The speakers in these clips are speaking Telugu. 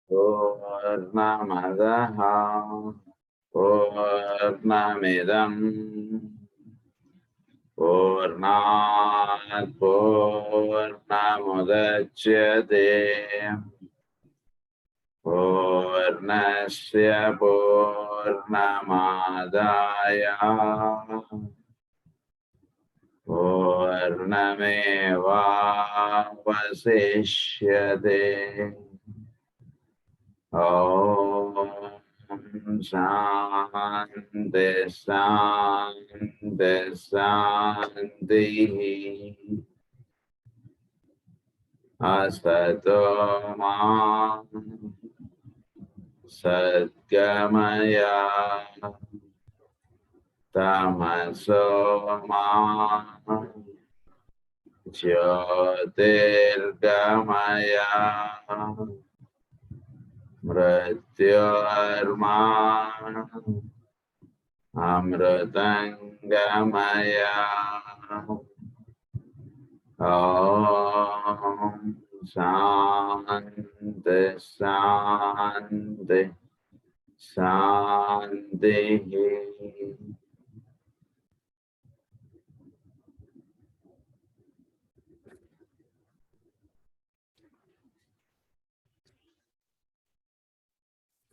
పూర్ణమదః పూర్ణమిదం పూర్ణాత్ పూర్ణముదచ్యతే పూర్ణస్య పూర్ణమాదాయ పూర్ణమేవావశిష్యతే. ఓం శాంతి శాంతి శాంతి. అసతో మా సద్గమయ తమసో మా జ్యోతిర్గమయ మృత్యోర్మా అమృతంగమయ. ఓం శాంతి శాంతి శాంతి.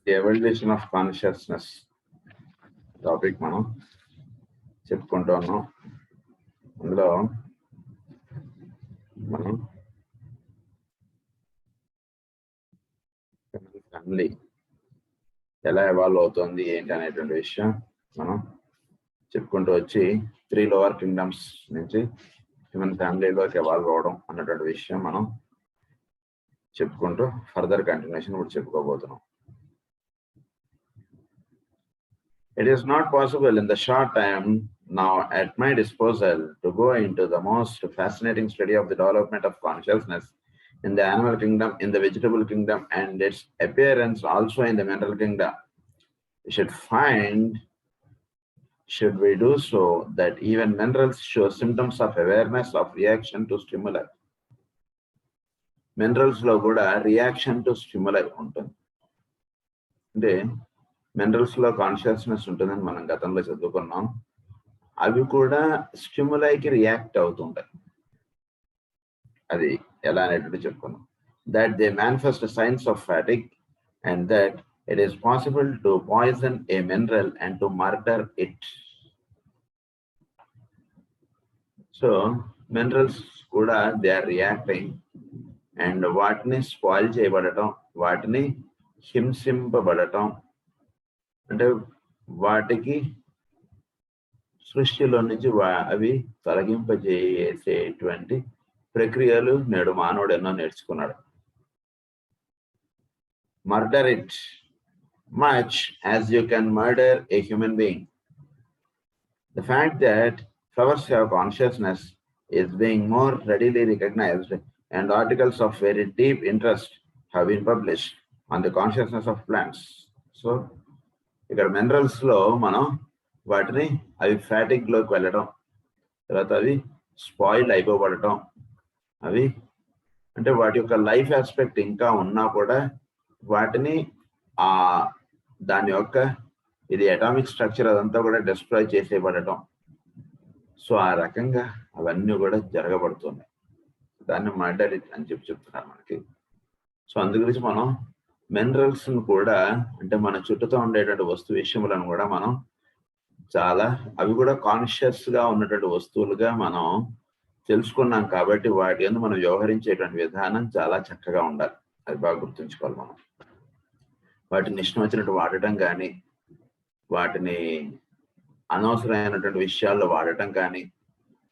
ఎవల్యూషన్ ఆఫ్ కాన్షియస్నెస్ టాపిక్ మనం చెప్పుకుంటూ ఉన్నాం. అందులో మనం ఫ్యామిలీ ఎలా ఎవాల్వ్ అవుతుంది ఏంటి అనేటువంటి విషయం మనం చెప్పుకుంటూ వచ్చి 3 లోవర్ కింగ్డమ్స్ నుంచి హ్యూమన్ ఫ్యామిలీలోకి ఎవాల్వ్ అవడం అన్నటువంటి విషయం మనం చెప్పుకుంటూ ఫర్దర్ కంటిన్యూషన్ ఇప్పుడు చెప్పుకోబోతున్నాం. It is not possible in the short time now at my disposal to go into the most fascinating study of the development of consciousness in the animal kingdom, in the vegetable kingdom, and its appearance also in the mineral kingdom. We should we do so, that even minerals show symptoms of awareness of reaction to stimuli. Minerals lo kuda reaction to stimuli ఉంటుంది. అంటే మినరల్స్ లో కాన్షియస్నెస్ ఉంటుందని మనం గతంలో చదువుకున్నాం. అవి కూడా స్టిములైకి రియాక్ట్ అవుతుంటాయి. అది ఎలా అనేటువంటి చెప్పుకున్నాం. That they manifest science of fatigue and that it is possible to poison a mineral and to murder it. So minerals కూడా దే ఆర్ రియాక్టింగ్ అండ్ వాటిని స్పాయిల్ చేయబడటం, వాటిని హింసింపబడటం, అంటే వాటికి సృష్టిలో నుంచి అవి తొలగింపజేసేటువంటి ప్రక్రియలు నేడు మానవుడు ఎన్నో నేర్చుకున్నాడు. Murder it much as you can murder a human being. The fact that flowers have consciousness is being more readily recognized, and articles of very deep interest have been published on the consciousness of plants. So ఇక్కడ మినరల్స్ లో మనం వాటిని అవి ఫ్యాటిక్ లోకి వెళ్ళడం, తర్వాత అవి స్పాయిల్ అయిపోబడటం, అవి అంటే వాటి యొక్క లైఫ్ ఆస్పెక్ట్ ఇంకా ఉన్నా కూడా వాటిని దాని యొక్క ఇది అటామిక్ స్ట్రక్చర్ అదంతా కూడా డిస్ట్రాయ్ చేసేయబడటం. సో ఆ రకంగా అవన్నీ కూడా జరగబడుతున్నాయి. దాన్ని మర్డర్ అని చెప్తున్నారు మనకి. సో అందు గురించి మనం మినరల్స్ కూడా అంటే మన చుట్టూతో ఉండేటువంటి వస్తు విషయములను కూడా మనం చాలా అవి కూడా కాన్షియస్ గా ఉన్నటువంటి వస్తువులుగా మనం తెలుసుకున్నాం. కాబట్టి వాటి యందు మనం వ్యవహరించేటువంటి విధానం చాలా చక్కగా ఉండాలి. అది బాగా గుర్తుంచుకోవాలి. మనం వాటిని ఇష్టం వచ్చినట్టు వాడటం కానీ, వాటిని అనవసరమైనటువంటి విషయాల్లో వాడటం కానీ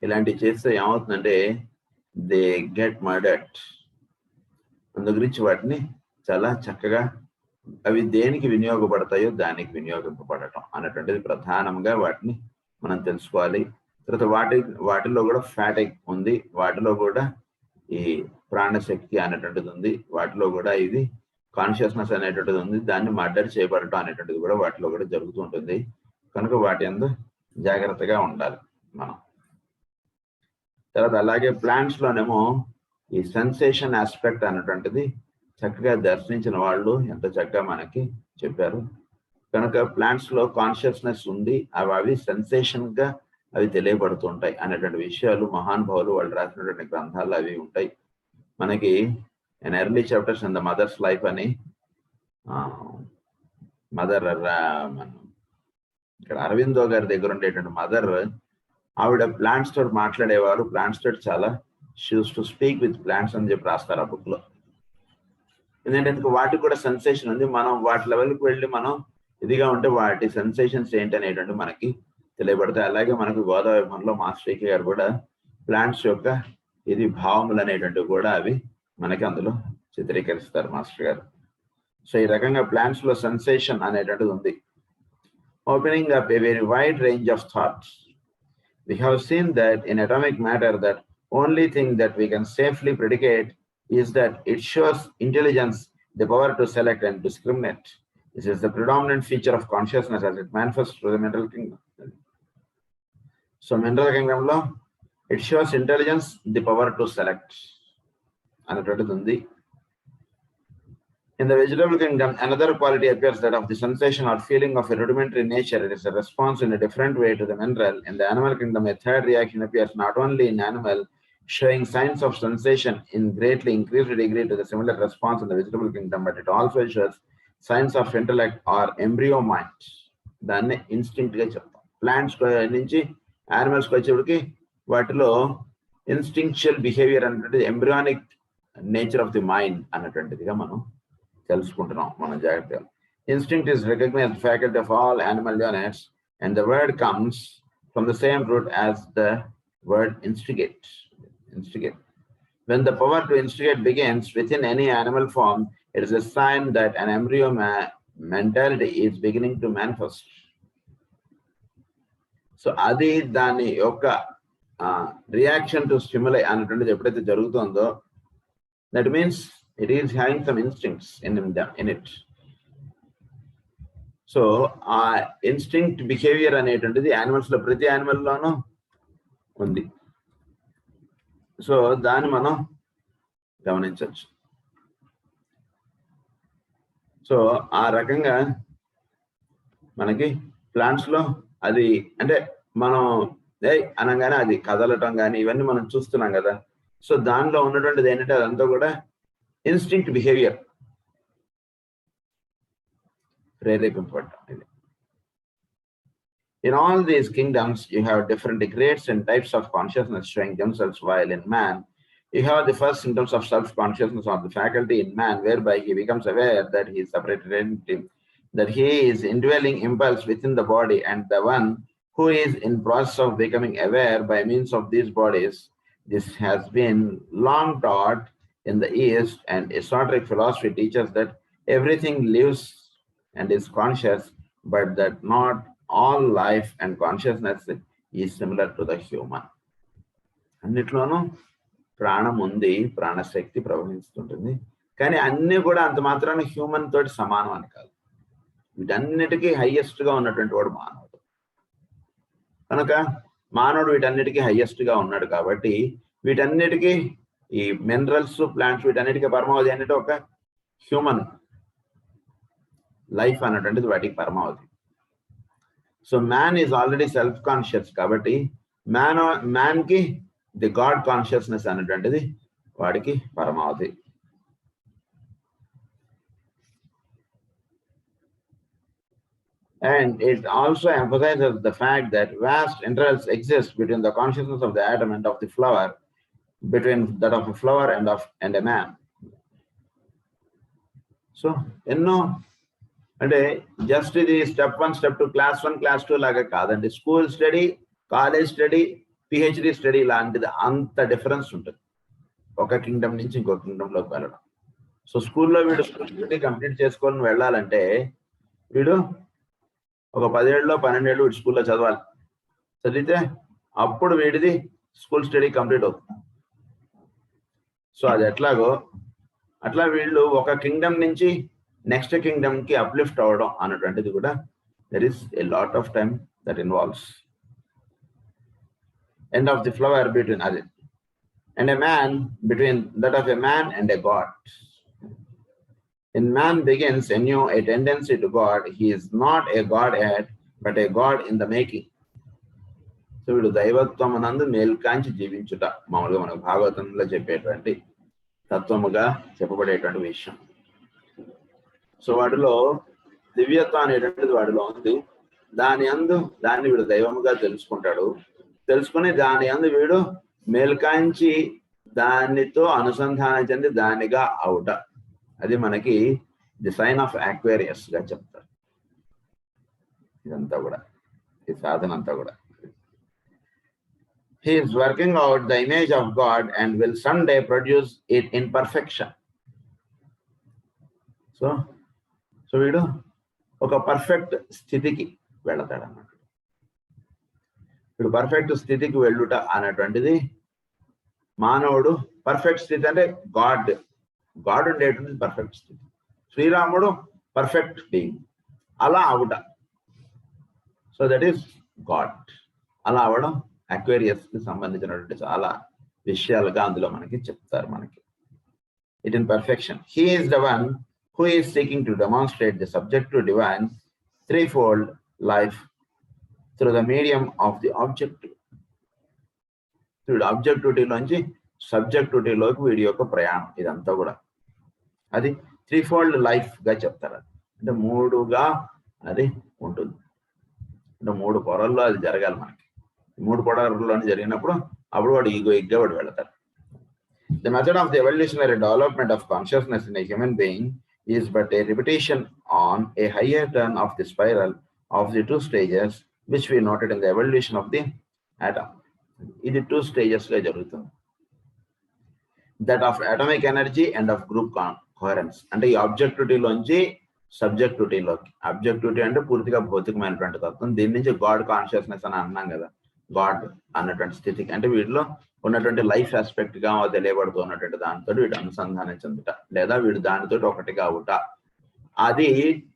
ఇలాంటివి చేస్తే ఏమవుతుందంటే దే గెట్ మర్డర్డ్. అందు గురించి వాటిని చాలా చక్కగా అవి దేనికి వినియోగపడతాయో దానికి వినియోగింపబడటం అన్నటువంటిది ప్రధానంగా వాటిని మనం తెలుసుకోవాలి. తర్వాత వాటిలో కూడా ఫ్యాటిక్ ఉంది, వాటిలో కూడా ఈ ప్రాణశక్తి అనేటువంటిది ఉంది, వాటిలో కూడా ఇది కాన్షియస్నెస్ అనేటువంటిది ఉంది. దాన్ని మర్డర్ చేయబడటం అనేటువంటిది కూడా వాటిలో కూడా జరుగుతూ ఉంటుంది. కనుక వాటి యందు జాగ్రత్తగా ఉండాలి మనం. తర్వాత అలాగే ప్లాంట్స్ లోనేమో ఈ సెన్సేషన్ ఆస్పెక్ట్ అన్నటువంటిది చక్కగా దర్శించిన వాళ్ళు ఎంత చక్కగా మనకి చెప్పారు. కనుక ప్లాంట్స్ లో కాన్షియస్నెస్ ఉంది, అవి సెన్సేషన్ గా అవి తెలియబడుతుంటాయి అనేటువంటి విషయాలు మహానుభావులు వాళ్ళు రాసినటువంటి గ్రంథాలు అవి ఉంటాయి. మనకి in early chapters in the mother's life అని మదర్ ఇక్కడ అరవిందో గారి దగ్గర ఉండేటువంటి మదర్, ఆవిడ ప్లాంట్స్ తోటి మాట్లాడేవారు, ప్లాంట్స్ తోటి చాలా shoes to speak with plants అని చెప్పి రాస్తారు ఆ బుక్ లో. ఎందుకంటే వాటికి కూడా సెన్సేషన్ ఉంది, మనం వాటి లెవెల్కి వెళ్ళి మనం ఇదిగా ఉంటే వాటి సెన్సేషన్స్ ఏంటి అనేటువంటి మనకి తెలియబడతాయి. అలాగే మనకు గోదావరిలో మాస్టర్ గారు కూడా ప్లాంట్స్ యొక్క ఇది భావములు అనేటువంటివి కూడా అవి మనకి అందులో చిత్రీకరిస్తారు మాస్టర్ గారు. సో ఈ రకంగా ప్లాంట్స్ లో సెన్సేషన్ అనేటువంటిది ఉంది. Opening up a very wide range of thoughts. We have seen that in atomic matter, that only thing that we can safely predicate is that it shows intelligence the power to select and discriminate. This is the predominant feature of consciousness as it manifests through the mineral kingdom. So mineral kingdom lo, it shows intelligence the power to select. In the vegetable kingdom, another quality appears, that of the sensation or feeling of a rudimentary nature. It is a response in a different way to the mineral. In the animal kingdom, a third reaction appears not only in animal, showing signs of sensation in greatly increased degree to the similar response in the vegetable kingdom, but it also shows signs of intellect or embryo mind. దాన్ని ఇన్స్టింక్ట్ గా చెప్తాం. ప్లాంట్స్ నుంచి యానిమల్స్కి వచ్చేప్పటికి వాటిలో ఇన్స్టింక్చువల్ బిహేవియర్ అన్నటువంటిది embryonic nature of the mind అన్నటువంటిదిగా మనం తెలుసుకుంటున్నాం మనం జాగ్రత్తగా. Instinct is recognized faculty of all animal units, and the word comes from the same root as the word instigate. When the power to instigate begins within any animal form, it is a sign that an embryo mentality is beginning to manifest. So adi dani yokka reaction to stimuli అన్నటువంటిది ఎప్పుడైతే జరుగుతుందో, that means it is having some instincts in it. So ఆ ఇన్స్టింక్ట్ బిహేవియర్ అనేటువంటిది యానిమల్స్ లో ప్రతి యానిమల్ లోనూ ఉంది. సో దాన్ని మనం గమనించవచ్చు. సో ఆ రకంగా మనకి ప్లాంట్స్ లో అది అంటే మనం అనగానే అది కదలటం కానీ ఇవన్నీ మనం చూస్తున్నాం కదా. సో దానిలో ఉన్నటువంటిది ఏంటంటే అదంతా కూడా ఇన్స్టింక్ట్ బిహేవియర్ ప్రేరేపింపబడ్డం. In all these kingdoms, you have different grades and types of consciousness showing themselves, while in man, you have the first symptoms of self-consciousness or the faculty in man, whereby he becomes aware that he is separated entity, that he is indwelling impulse within the body, and the one who is in process of becoming aware by means of these bodies. This has been long taught in the East, and esoteric philosophy teaches that everything lives and is conscious, but that not all life and consciousness is similar to the human. అన్నిట్లోనూ ప్రాణం ఉంది, ప్రాణశక్తి ప్రవహిస్తుంటుంది, కానీ అన్ని కూడా అంత మాత్రాన హ్యూమన్ తోటి సమానం అని కాదు. వీటన్నిటికీ హైయెస్ట్ గా ఉన్నటువంటి వాడు మానవుడు. కనుక మానవుడు వీటన్నిటికీ హైయెస్ట్ గా ఉన్నాడు కాబట్టి వీటన్నిటికీ ఈ మినరల్స్, ప్లాంట్స్ వీటన్నిటికీ పరమావధి అంటే ఒక హ్యూమన్ లైఫ్ అన్నటువంటిది వాటికి పరమావధి. So man is already self conscious కాబట్టి మ్యాన్ కి ది గాడ్ కాన్షియస్నెస్ అనేటువంటిది వాడికి పరమావధి. And it also emphasizes the fact that vast intervals exist between the consciousness of the atom and of the flower, between that of a flower and a man. So ఎన్నో అంటే జస్ట్ ఇది స్టెప్ 1 స్టెప్ 2 క్లాస్ 1 క్లాస్ 2 లాగా కాదండి. School study, college study, PhD study లాంటిది అంత డిఫరెన్స్ ఉంటుంది ఒక కింగ్డమ్ నుంచి ఇంకొక కింగ్డమ్లోకి వెళ్ళడం. సో స్కూల్లో వీడు స్కూల్ స్టడీ కంప్లీట్ చేసుకొని వెళ్ళాలంటే వీడు ఒక 10 ఏళ్ళు 12 ఏళ్ళు వీడు స్కూల్లో చదవాలి. చదివితే అప్పుడు వీడిది స్కూల్ స్టడీ కంప్లీట్ అవుతుంది. సో అది ఎట్లాగో అట్లా వీళ్ళు ఒక కింగ్డమ్ నుంచి నెక్స్ట్ కింగ్డమ్ కి అప్లిఫ్ట్ అవ్వడం అన్నటువంటిది కూడా there is a lot of time that involves. End of the flower between అది and a man between that of a man and a God. In man begins anew a tendency to God. He is not a Godhead, but a God in the making. So వీడు దైవత్వమునందు మేల్కాంచి జీవించుట మామూలుగా మనకు భాగవతంలో చెప్పేటువంటి తత్వముగా చెప్పబడేటువంటి విషయం. సో వాడిలో దివ్యత్వం అనేటువంటిది వాడిలో ఉంది. దాన్ని వీడు దైవముగా తెలుసుకుంటాడు. తెలుసుకుని దాని అందు వీడు మేల్కాంచి దానితో అనుసంధానం చెంది దానిగా అవుట. అది మనకి ది సైన్ ఆఫ్ యాక్వేరియస్ గా చెప్తారు. ఇదంతా కూడా ఈ సాధన అంతా కూడా he is working out the image of God and will someday produce it in perfection. So వీడు ఒక పర్ఫెక్ట్ స్థితికి వెళతాడు అన్నమాట. వీడు పర్ఫెక్ట్ స్థితికి వెళ్ళుట అనేటువంటిది మానవుడు పర్ఫెక్ట్ స్థితి అంటే గాడ్ ఉండేటువంటిది పర్ఫెక్ట్ స్థితి. శ్రీరాముడు పర్ఫెక్ట్ బీయింగ్, అలా అవుట. So that is God. అలా అవడం అక్వేరియస్ కి సంబంధించినటువంటి చాలా విషయాలుగా అందులో మనకి చెప్తారు. మనకి it in perfection he is the one who is seeking to demonstrate the subjective divine threefold life through the medium of the objective. వీడు ఆబ్జెక్టివిటీలోంచి సబ్జెక్టివిటీలోకి వీడి యొక్క ప్రయాణం ఇదంతా కూడా అది త్రీఫోల్డ్ లైఫ్ గా చెప్తారు. అంటే మూడుగా అది ఉంటుంది. అంటే మూడు పొరల్లో అది జరగాలి. మనకి మూడు పొరల్లో జరిగినప్పుడు అప్పుడు వాడు ఈగోయిక్ గా వాడు వెళతారు. The method of the evolutionary development of consciousness in a human being is but a repetition on a higher turn of the spiral of the two stages which we noted in the evolution of the atom. ఇది 2 stages గా జరుగుతుంది. That of atomic energy and of group coherence. అంటే ఈ ఆబ్జెక్టివిటీలోంచి సబ్జెక్టివిటీలోకి. ఆబ్జెక్టివిటీ అంటే పూర్తిగా భౌతికమైనటువంటి తత్వం. దీని నుంచి గాడ్ కాన్షియస్నెస్ అని అన్నాం కదా. గాడ్ అన్నటువంటి స్థితికి అంటే వీడిలో ఉన్నటువంటి లైఫ్ ఆస్పెక్ట్ గా తెలియబడుతూ ఉన్నటువంటి దానితో వీడు అనుసంధానం చెందుట లేదా వీడు దానితో ఒకటిగా అవుట. అది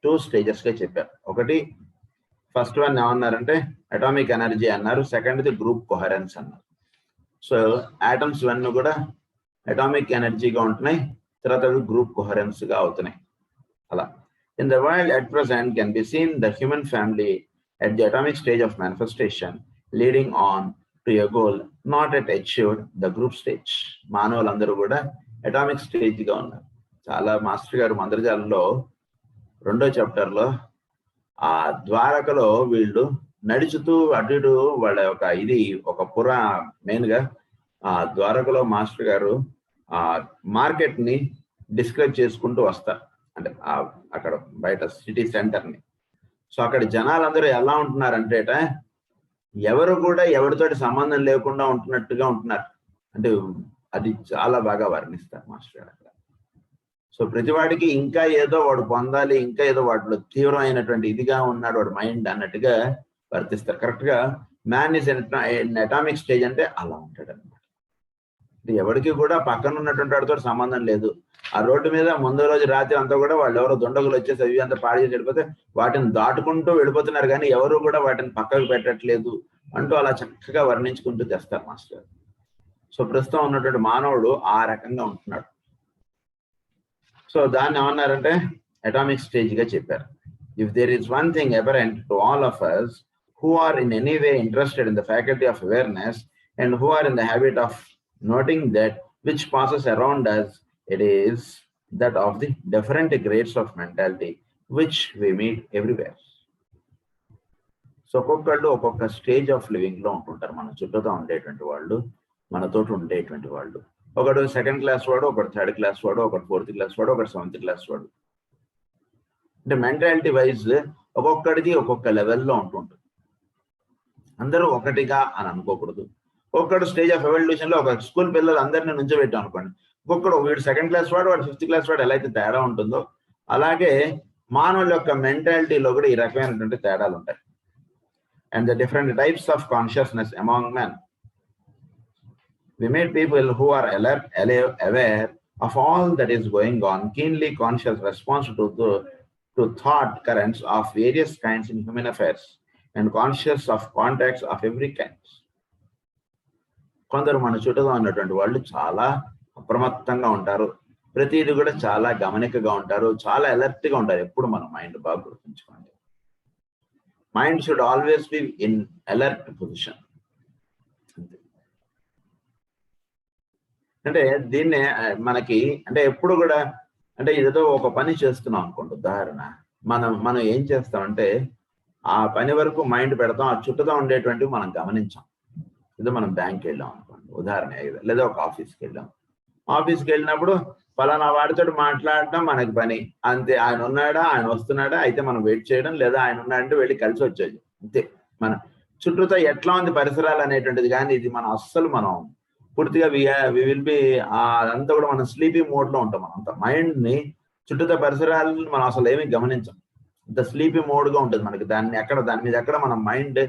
2 స్టేజెస్ గా చెప్పారు. ఒకటి ఫస్ట్ వన్ ఏమన్నారంటే అటామిక్ ఎనర్జీ అన్నారు. సెకండ్ది గ్రూప్ కొహరెన్స్ అన్నారు. సో ఆటమ్స్ ఇవన్నీ కూడా అటామిక్ ఎనర్జీగా ఉంటున్నాయి, తర్వాత గ్రూప్ కొహరెన్స్ గా అవుతున్నాయి. అలా in the world at present can be seen the human family at the atomic stage of manifestation leading on to a goal not yet achieved, the group stage. మానవులందరూ కూడా అటామిక్ స్టేజ్ గా ఉన్నారు. చాలా మాస్టర్ గారు మంత్రజాలంలో 2వ చాప్టర్లో ఆ ద్వారకలో వీళ్ళు నడుచుతూ అటు ఇటు వాళ్ళ ఒక మెయిన్ గా ఆ ద్వారకలో మాస్టర్ గారు ఆ మార్కెట్ ని డిస్క్రైబ్ చేసుకుంటూ వస్తారు. అంటే అక్కడ బయట సిటీ సెంటర్ ని. సో అక్కడ జనాలందరూ ఎలా ఉంటున్నారంటే ఎవరు కూడా ఎవరితోటి సంబంధం లేకుండా ఉంటున్నట్టుగా ఉంటున్నారు. అంటే అది చాలా బాగా వర్ణిస్తారు మాస్టర్ గారు అక్కడ. సో ప్రతివాడికి ఇంకా ఏదో వాడు పొందాలి, ఇంకా ఏదో వాటిలో తీవ్రమైనటువంటి ఇదిగా ఉన్నాడు వాడు మైండ్ అన్నట్టుగా వర్తిస్తారు. కరెక్ట్ గా మ్యాన్ ఇస్ అటామిక్ స్టేజ్ అంటే అలా ఉంటాడు అనమాట. ఎవరికి కూడా పక్కన ఉన్నటువంటి వాడితో సంబంధం లేదు. ఆ రోడ్డు మీద ముందు రోజు రాత్రి అంతా కూడా వాళ్ళు ఎవరో దుండగులు వచ్చేసి అవి అంతా పాడి చేసి వెళ్ళిపోతే వాటిని దాటుకుంటూ వెళ్ళిపోతున్నారు, కానీ ఎవరు కూడా వాటిని పక్కకు పెట్టట్లేదు అంటూ అలా చక్కగా వర్ణించుకుంటూ తెస్తారు మాస్టర్. సో ప్రస్తుతం ఉన్నటువంటి మానవుడు ఆ రకంగా ఉంటున్నాడు. సో దాన్ని ఏమన్నారంటే అటామిక్ స్టేజ్ గా చెప్పారు. If there is one thing apparent to all of us who are in any way interested in the faculty of awareness and who are in the habit of noting that which passes around us, it is that of the different grades of mentality which we meet everywhere. So ఒక్కొక్కళ్ళు ఒక్కొక్క స్టేజ్ ఆఫ్ లివింగ్ లో ఉంటుంటారు. మన చుట్టూతో ఉండేటువంటి వాళ్ళు, మనతోటి ఉండేటువంటి వాళ్ళు. ఒకడు 2nd క్లాస్ వాడు, ఒకడు 3rd క్లాస్ వాడు, ఒకడు 4th క్లాస్ వాడు, ఒకడు 7th క్లాస్ వాడు. అంటే మెంటాలిటీ వైజ్ ఒక్కొక్కడికి ఒక్కొక్క లెవెల్లో ఉంటుంటుంది. అందరూ ఒకటిగా అని అనుకోకూడదు. ఒక్కడు స్టేజ్ ఆఫ్ ఎవల్యూషన్ లో ఒక స్కూల్ పిల్లలు అందరినీ నుంచోబెట్టాం అనుకోండి, ఒక్కొక్కడు వీడు 2nd క్లాస్ వాడు, వాడు 5th క్లాస్ వాడు ఎలా అయితే తేడా ఉంటుందో అలాగే మానవుల యొక్క మెంటాలిటీలో కూడా ఈ రకమైనటువంటి తేడాలు ఉంటాయి. And the different types of consciousness among men. We meet people who are alert, aware of all that is going on, keenly conscious response to thought currents of various kinds in human affairs, and conscious of contacts of every kind. కొందరు మన చుట్టూగా ఉన్నటువంటి వాళ్ళు చాలా అప్రమత్తంగా ఉంటారు, ప్రతిదీ కూడా చాలా గమనికగా ఉంటారు, చాలా అలర్ట్ గా ఉంటారు. ఎప్పుడు మన మైండ్ బాగా గుర్తుంచుకోండి. Mind should always be in alert position. అంటే దీన్నే మనకి అంటే ఎప్పుడు కూడా అంటే ఏదో ఒక పని చేస్తున్నాం అనుకోండి, ఉదాహరణ మనం ఏం చేస్తామంటే ఆ పని వరకు మైండ్ పెడతాం, ఆ చుట్టూతో ఉండేటువంటివి మనం గమనించాం. ఏదో మనం బ్యాంక్కి వెళ్ళాం అనుకోండి ఉదాహరణ, లేదా ఒక ఆఫీస్కి వెళ్ళాం. ఆఫీస్కి వెళ్ళినప్పుడు ఫలానా వాడితో మాట్లాడడం మనకి పని అంతే. ఆయన ఉన్నాడా, ఆయన వస్తున్నాడా, అయితే మనం వెయిట్ చేయడం, లేదా ఆయన ఉన్నాడంటే వెళ్ళి కలిసి వచ్చేది అంతే. మన చుట్టూతో ఎట్లా ఉంది పరిసరాలు అనేటువంటిది కానీ ఇది మనం అస్సలు మనం పూర్తిగా వి విల్ బి అదంతా కూడా మనం స్లీపీ మోడ్ లో ఉంటాం. మనం అంత మైండ్ ని చుట్టూతో పరిసరాలను మనం అసలు ఏమీ గమనించాం. ఇంత స్లీపీ మోడ్ గా ఉంటుంది మనకి. దాని మీద ఎక్కడ మనం మైండ్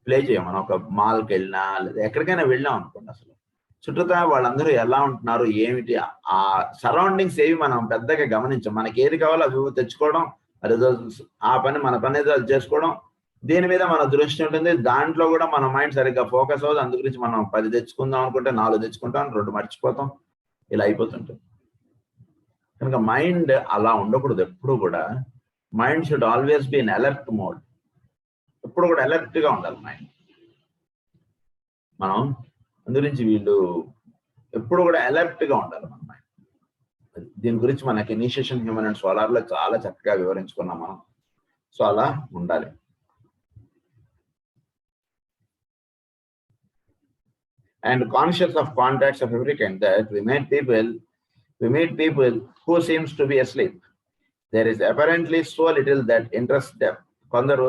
ప్లే చేయం. మనం ఒక మాల్కి వెళ్ళినా లేదా ఎక్కడికైనా వెళ్ళాం అనుకోండి, అసలు చుట్టూతా వాళ్ళందరూ ఎలా ఉంటున్నారు ఏమిటి ఆ సరౌండింగ్స్ ఏవి మనం పెద్దగా గమనించాం. మనకి ఏది కావాలో అవి తెచ్చుకోవడం, అదేదో మన పని ఏదో అది చేసుకోవడం, దీని మీద మన దృష్టి ఉంటుంది. దాంట్లో కూడా మన మైండ్ సరిగ్గా ఫోకస్ అవ్వదు. అందు గురించి మనం 10 తెచ్చుకుందాం అనుకుంటే 4 తెచ్చుకుంటాం, 2 మర్చిపోతాం, ఇలా అయిపోతుంటుంది. కనుక మైండ్ అలా ఉండకూడదు. ఎప్పుడు కూడా mind should always be in alert mode. ఎప్పుడు కూడా అలర్ట్ గా ఉండాలి మైండ్. మనం అందుగురించి వీళ్ళు ఎప్పుడు కూడా అలర్ట్ గా ఉండాలి మన మైండ్. దీని గురించి మనకి ఇనిషియేషన్ హ్యూమన్ అండ్ సోలార్ లో చాలా చక్కగా వివరించుకున్నాం మనం. సో అలా ఉండాలి. And conscious of contacts of every kind, that we meet people who seems to be asleep. There is apparently so little that interests them. కొందరు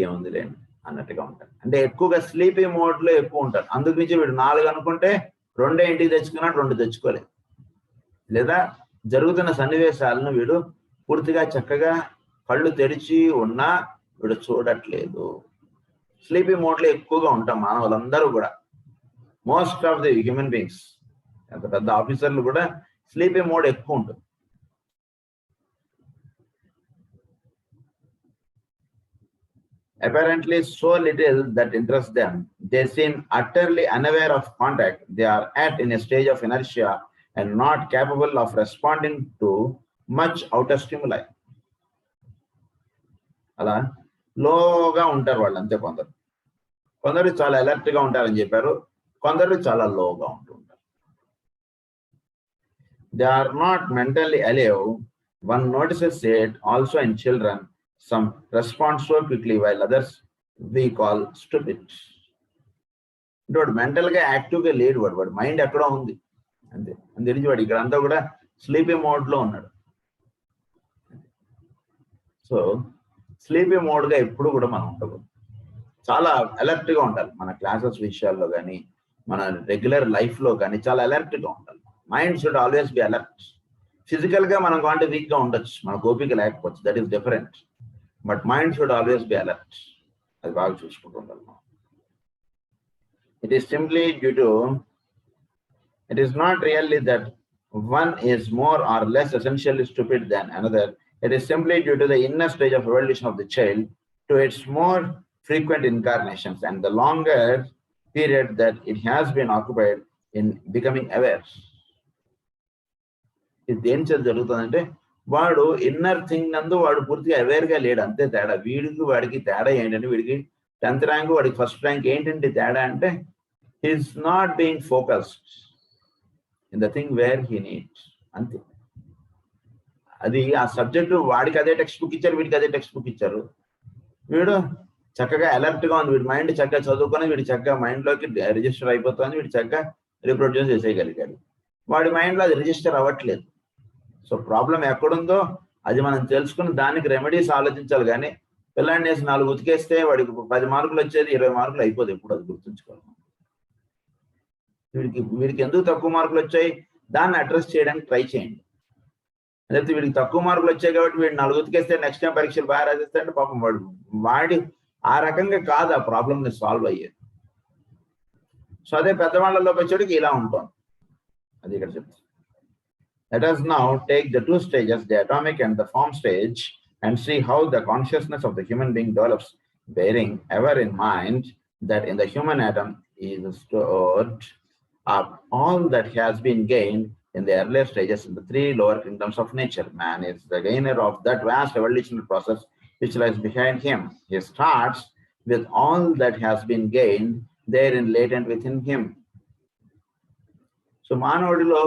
ఏముందిలేండి అన్నట్టుగా ఉంటారు. అంటే ఎక్కువగా స్లీపీ మోడ్ లో ఎక్కువ ఉంటారు. అందుకు నుంచి వీడు 4 అనుకుంటే 2 ఇంటికి తెచ్చుకున్నాడు, 2 తెచ్చుకోలేదు. లేదా జరుగుతున్న సన్నివేశాలను వీడు పూర్తిగా చక్కగా కళ్ళు తెరిచి ఉన్నా వీడు చూడట్లేదు. స్లీపీ మోడ్ లో ఎక్కువగా ఉంటాం మానవులందరూ కూడా. Most of the human beings, ఎంత పెద్ద ఆఫీసర్లు కూడా స్లీపీ మోడ్ ఎక్కువ ఉంటుంది. Apparently so little that interests them. They seem utterly unaware of contact. They are in a stage of inertia and not capable of responding to much outer stimuli. అలా లోగా ఉంటారు వాళ్ళు అంతే. కొందరు చాలా అలర్ట్ గా ఉంటారని చెప్పారు, కొందరు చాలా లోగా ఉంటుంటారు. They are not mentally alive. One notices it also in children. Some respond so quickly while others we call stupid. వాడు మెంటల్ గా యాక్టివ్ గా లేడు, వాడు మైండ్ ఎక్కడో ఉంది అంతే. అందుకని వాడు ఇక్కడ అంతా కూడా స్లీపీ మోడ్ లో ఉన్నాడు. సో స్లీపీ మోడ్ గా ఎప్పుడు కూడా మనం ఉండకూడదు. చాలా అలర్ట్ గా ఉండాలి. మన క్లాసెస్ విషయాల్లో కానీ మన రెగ్యులర్ లైఫ్ లో కానీ చాలా అలర్ట్ గా ఉండాలి. Mind should always be alert. Physical గా మనం కాంటే వీక్ గా ఉండొచ్చు, మన ఓపిక లేకపోవచ్చు, that is different. But mind should always be alert. అది బాగా చూసుకుంటూ ఉండాలి. It is simply due to, it is not really that one is more or less essentially stupid than another. It is simply due to the inner stage of evolution of the child to its more frequent incarnations and the longer period that it has been occupied in becoming aware. ఇది దేని చేత జరుగుతుందంటే వాడు ఇన్నర్ థింగ్ నందు వాడు పూర్తిగా అవేర్ గా లేడు, అంతే తేడా. వాడికి తేడా ఏంటంటే, వీడికి 10th ర్యాంక్, వాడికి 1st ర్యాంక్. ఏంటంటే తేడా అంటే he's not being focused in the thing where he needs, అంతే. అది ఆ సబ్జెక్టు వాడికి అదే టెక్స్ట్ బుక్ ఇచ్చారు, వీడికి అదే టెక్స్ట్ బుక్ ఇచ్చారు. వీడు చక్కగా అలర్ట్ గా ఉంది, వీడి మైండ్ చక్కగా చదువుకొని వీడి చక్కగా మైండ్ లోకి రిజిస్టర్ అయిపోతుంది, వీడి చక్కగా రీప్రొడ్యూస్ చేసేయగలిగాడు. వాడి మైండ్ లో అది రిజిస్టర్ అవ్వట్లేదు. సో ప్రాబ్లం ఎక్కడుందో అది మనం తెలుసుకుని దానికి రెమెడీస్ ఆలోచించాలి. కానీ పిల్లాడిని వేసి 4 ఉతికేస్తే వాడికి 10 మార్కులు వచ్చేది 20 మార్కులు అయిపోదు. ఎప్పుడు అది గుర్తుంచుకోవాలి. వీడికి ఎందుకు తక్కువ మార్కులు వచ్చాయి, దాన్ని అడ్రస్ చేయడానికి ట్రై చేయండి. లేకపోతే వీడికి తక్కువ మార్కులు వచ్చాయి కాబట్టి వీడు 4 ఉతికేస్తే నెక్స్ట్ టైం పరీక్షలు బాగా రాసేస్తాడంటే పాపం వాడి ఆ రకంగా కాదు ఆ ప్రాబ్లమ్ ని సాల్వ్ అయ్యేది. సో అదే పెద్దవాళ్ళలోకి వచ్చేటికి ఇలా ఉంటుంది. అది ఇక్కడ చెప్తాను. Let us now take the 2 stages, the atomic and the form stage, and see how the consciousness of the human being develops, bearing ever in mind that in the human atom is stored up all that has been gained in the earlier stages in the three lower kingdoms of nature. Man is the gainer of that vast evolutionary process which lies behind him. He starts with all that has been gained therein latent within him. So మానవుడిలో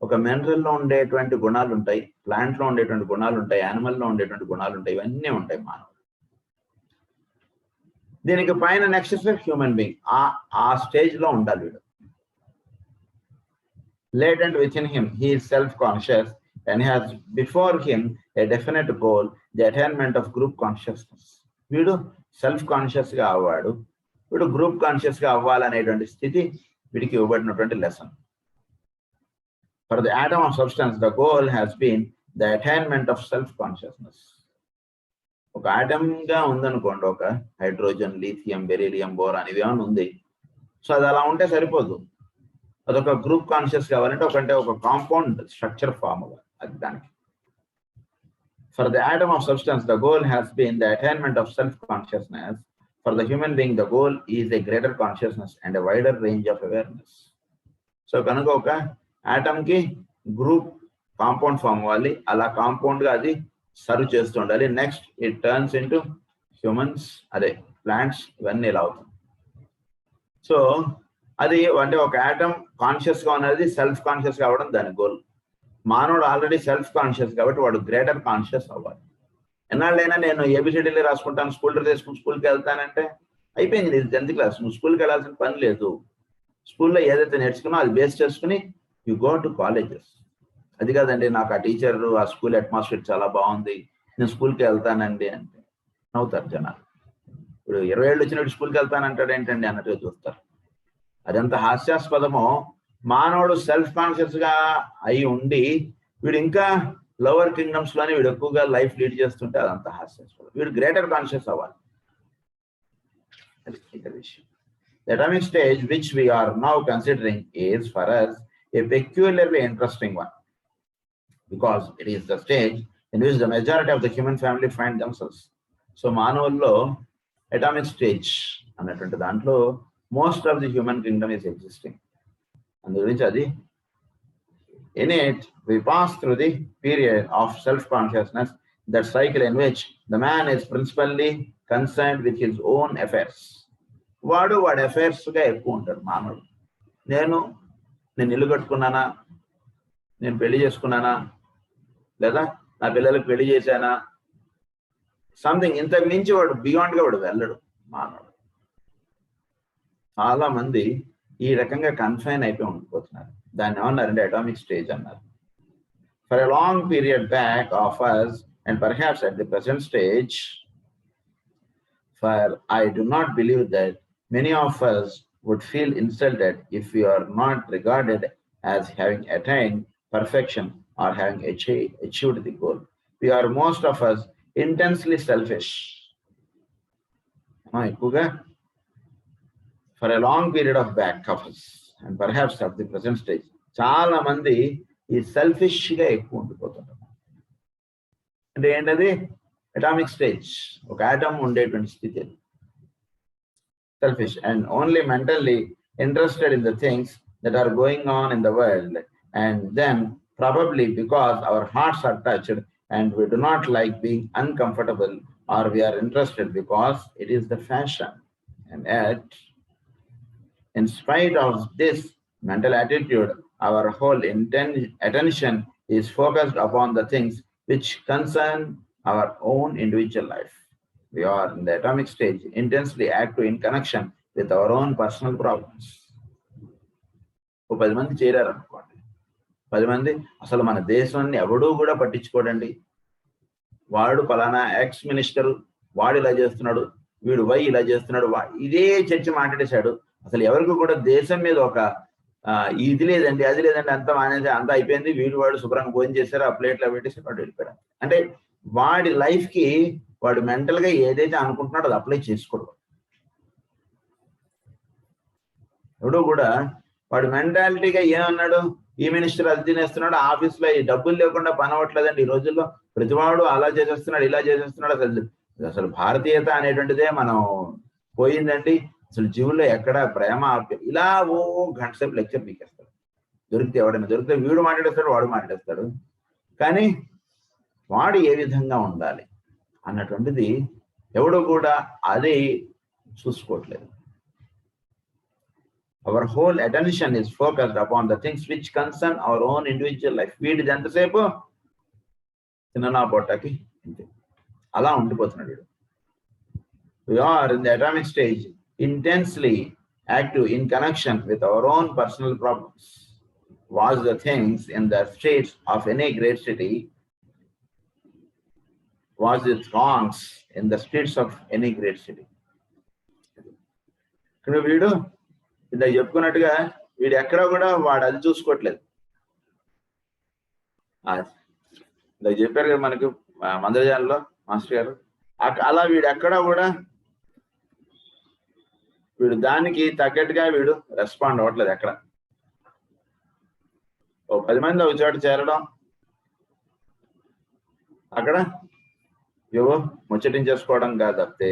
ఒక మినరల్లో ఉండేటువంటి గుణాలు ఉంటాయి, ప్లాంట్లో ఉండేటువంటి గుణాలు ఉంటాయి, యానిమల్లో ఉండేటువంటి గుణాలు ఉంటాయి, ఇవన్నీ ఉంటాయి మానవుడు. దీనికి పైన నెక్స్ట్ హ్యూమన్ బీయింగ్, ఆ స్టేజ్ లో ఉండాలి వీడు. Latent within him, he is self-conscious and has before him a definite goal, the attainment of group consciousness. వీడు సెల్ఫ్ కాన్షియస్ గా అవ్వాడు, వీడు గ్రూప్ కాన్షియస్ గా అవ్వాలనేటువంటి స్థితి వీడికి ఇవ్వబడినటువంటి lesson. For the atom of substance, the goal has been the attainment of self-consciousness. ఒక ఆటమ్ గా ఉందనుకోండి, ఒక హైడ్రోజన్, లిథియం, బెరీలియం, బోరాన్ ఇవి ఏమైనా ఉంది. సో అది అలా ఉంటే సరిపోదు, అదొక గ్రూప్ కాన్షియస్ కావాలంటే ఒక కాంపౌండ్ స్ట్రక్చర్ ఫామ్ అవ్వాలి అది దానికి. For the atom of substance, the goal has been the attainment of self-consciousness. For the human being, the goal is a greater consciousness and a wider range of awareness. So కనుక ఒక ఆటమ్ కి గ్రూప్ కాంపౌండ్ ఫామ్ అవ్వాలి, అలా కాంపౌండ్ గా అది సర్వ్ చేస్తూ ఉండాలి. Next it turns into humans, అదే ప్లాంట్స్, ఇవన్నీ ఇలా అవుతుంది. సో అది అంటే ఒక ఆటమ్ కాన్షియస్ గా ఉన్నది సెల్ఫ్ కాన్షియస్ కావడం దాని గోల్. మానవుడు ఆల్రెడీ సెల్ఫ్ కాన్షియస్ కాబట్టి వాడు గ్రేటర్ కాన్షియస్ అవ్వాలి. ఎన్నాళ్ళైనా నేను ఏబిసిడీలు రాసుకుంటాను, స్కూల్ డ్రెస్ వేసుకుని స్కూల్కి వెళ్తానంటే అయిపోయింది, నీది 10th క్లాస్, నువ్వు స్కూల్కి వెళ్ళాల్సిన పని లేదు. స్కూల్లో ఏదైతే నేర్చుకున్నా అది బేస్ చేసుకుని యు గో టు కాలేజెస్. అది కాదండి నాకు ఆ టీచర్ ఆ స్కూల్ అట్మాస్ఫియర్ చాలా బాగుంది, నేను స్కూల్కి వెళ్తానండి అంటే నవ్వుతారు జనాలు. ఇప్పుడు 20 ఏళ్ళు వచ్చినట్టు స్కూల్కి వెళ్తానంటాడు ఏంటండి అన్నట్టుగా చూస్తారు. అదంత హాస్యాస్పదమో. మానవుడు సెల్ఫ్ కాన్షియస్ గా అయి ఉండి వీడు ఇంకా లోవర్ కింగ్డమ్స్ లోనే వీడు ఎక్కువగా లైఫ్ లీడ్ చేస్తుంటే అదంత హాస్యాస్పదం. వీడు గ్రేటర్ కాన్షియస్ అవ్వాలి. The atomic stage which we are now considering is for us a peculiarly interesting one, because it is the stage in which the majority of the human family find themselves. So మానవుల్లో అటామిక్ స్టేజ్ అన్నటువంటి దాంట్లో most of the human kingdom is existing. అందు గురించి అది in it we pass through the period of self-consciousness, that cycle in which the man is principally concerned with his own affairs. వాడి అఫైర్స్ గా ఎక్కువ ఉంటాడు మానవుడు. నేను ఇల్లు కట్టుకున్నానా, నేను పెళ్లి చేసుకున్నానా, లేదా నా పిల్లలకు పెళ్లి చేశానా, సంథింగ్ ఇంతకు మించి వాడు బియాండ్ గా వాడు వెళ్ళడు మానవుడు. చాలా మంది ఈ రకంగా కన్ఫైన్ అయిపోయి ఉండిపోతున్నారు. దాన్ని ఏమన్నారంటే అటామిక్ స్టేజ్ అన్నారు. For a long period back of us, and perhaps at the present stage, for I do not believe that many of us would feel insulted if we are not regarded as having attained perfection or having achieved the goal. We are most of us intensely selfish. For a long period of back of us, and perhaps at the present stage, చాలా మంది ఈ సెల్ఫిష్ గా ఎక్కువ ఉండిపోతుంటారు. అంటే ఏంటది? అటామిక్ స్టేజ్, ఒక ఆటమ్ ఉండేటువంటి స్థితి. Selfish and only mentally interested in the things that are going on in the world, and then probably because our hearts are touched and we do not like being uncomfortable, or we are interested because it is the fashion. And yet, in spite of this mental attitude, our whole attention is focused upon the things which concern our own individual life. We are in the atomic stage, intensely active in connection with our own personal problems. 10 మంది చేరారు అనుకోండి, 10 మంది అసలు మన దేశాన్ని ఎవడూ కూడా పట్టించుకోడండి. వాడు పలానా ఎక్స్ మినిస్టర్, వాడు ఇలా చేస్తున్నాడు, వీడు వై ఇలా చేస్తున్నాడు, ఇదే చర్చ మాట్లాడేశాడు. అసలు ఎవరికి కూడా దేశం మీద ఒక ఇది లేదండి, అది లేదండి, అంత మానేది, అంత అయిపోయింది, వీడు వాడు శుభ్రంగా భోజనం చేశారు, ఆ ప్లేట్లో పెట్టేసి వాడు వెళ్ళిపోయాడు. అంటే వాడి లైఫ్ కి వాడు మెంటల్ గా ఏదైతే అనుకుంటున్నాడో అది అప్లై చేసుకోడు. ఎవడో కూడా వాడు మెంటాలిటీగా ఏమన్నాడు, ఈ మినిస్టర్ అది తినేస్తున్నాడు, ఆఫీస్ లో ఈ డబ్బులు లేకుండా పని అవ్వట్లేదండి ఈ రోజుల్లో, ప్రతివాడు అలా చేసేస్తున్నాడు, ఇలా చేసేస్తున్నాడు. అసలు భారతీయత అనేటువంటిదే మనం పోయిందండి. అసలు జీవుల్లో ఎక్కడ ప్రేమ ఇలా ఓ గంట సేపు లెక్చర్ పీకేస్తాడు. దొరికితే ఎవడైనా దొరికితే వీడు మాట్లాడేస్తాడు, వాడు మాట్లాడేస్తాడు. కానీ వాడు ఏ విధంగా ఉండాలి అన్నటువంటిది ఎవడు కూడా అది చూసుకోవట్లేదు. Our whole attention is focused upon the things which concern our own individual life. వీడిది ఎంతసేపు చిన్న పొట్టకి ఇంతే అలా ఉండిపోతున్నాడు వీడు. We are in the atomic stage, intensely active in connection with our own personal problems. Watch the things in the streets of any great city. Watch the throngs in the streets of any great city. ఇక్కడ వీడు ఇందాక చెప్పుకున్నట్టుగా వీడు ఎక్కడ కూడా వాడు అది చూసుకోవట్లేదు. ఇందాక చెప్పారు కదా మనకు మందరజాలలో మాస్టర్ గారు, అలా వీడు ఎక్కడ కూడా వీడు దానికి తగ్గట్టుగా వీడు రెస్పాండ్ అవ్వట్లేదు. ఎక్కడ ఓ 10 మంది ఒక చోట చేరడం, అక్కడ ఏవో ముచ్చటించేసుకోవడం కాదు తప్పితే,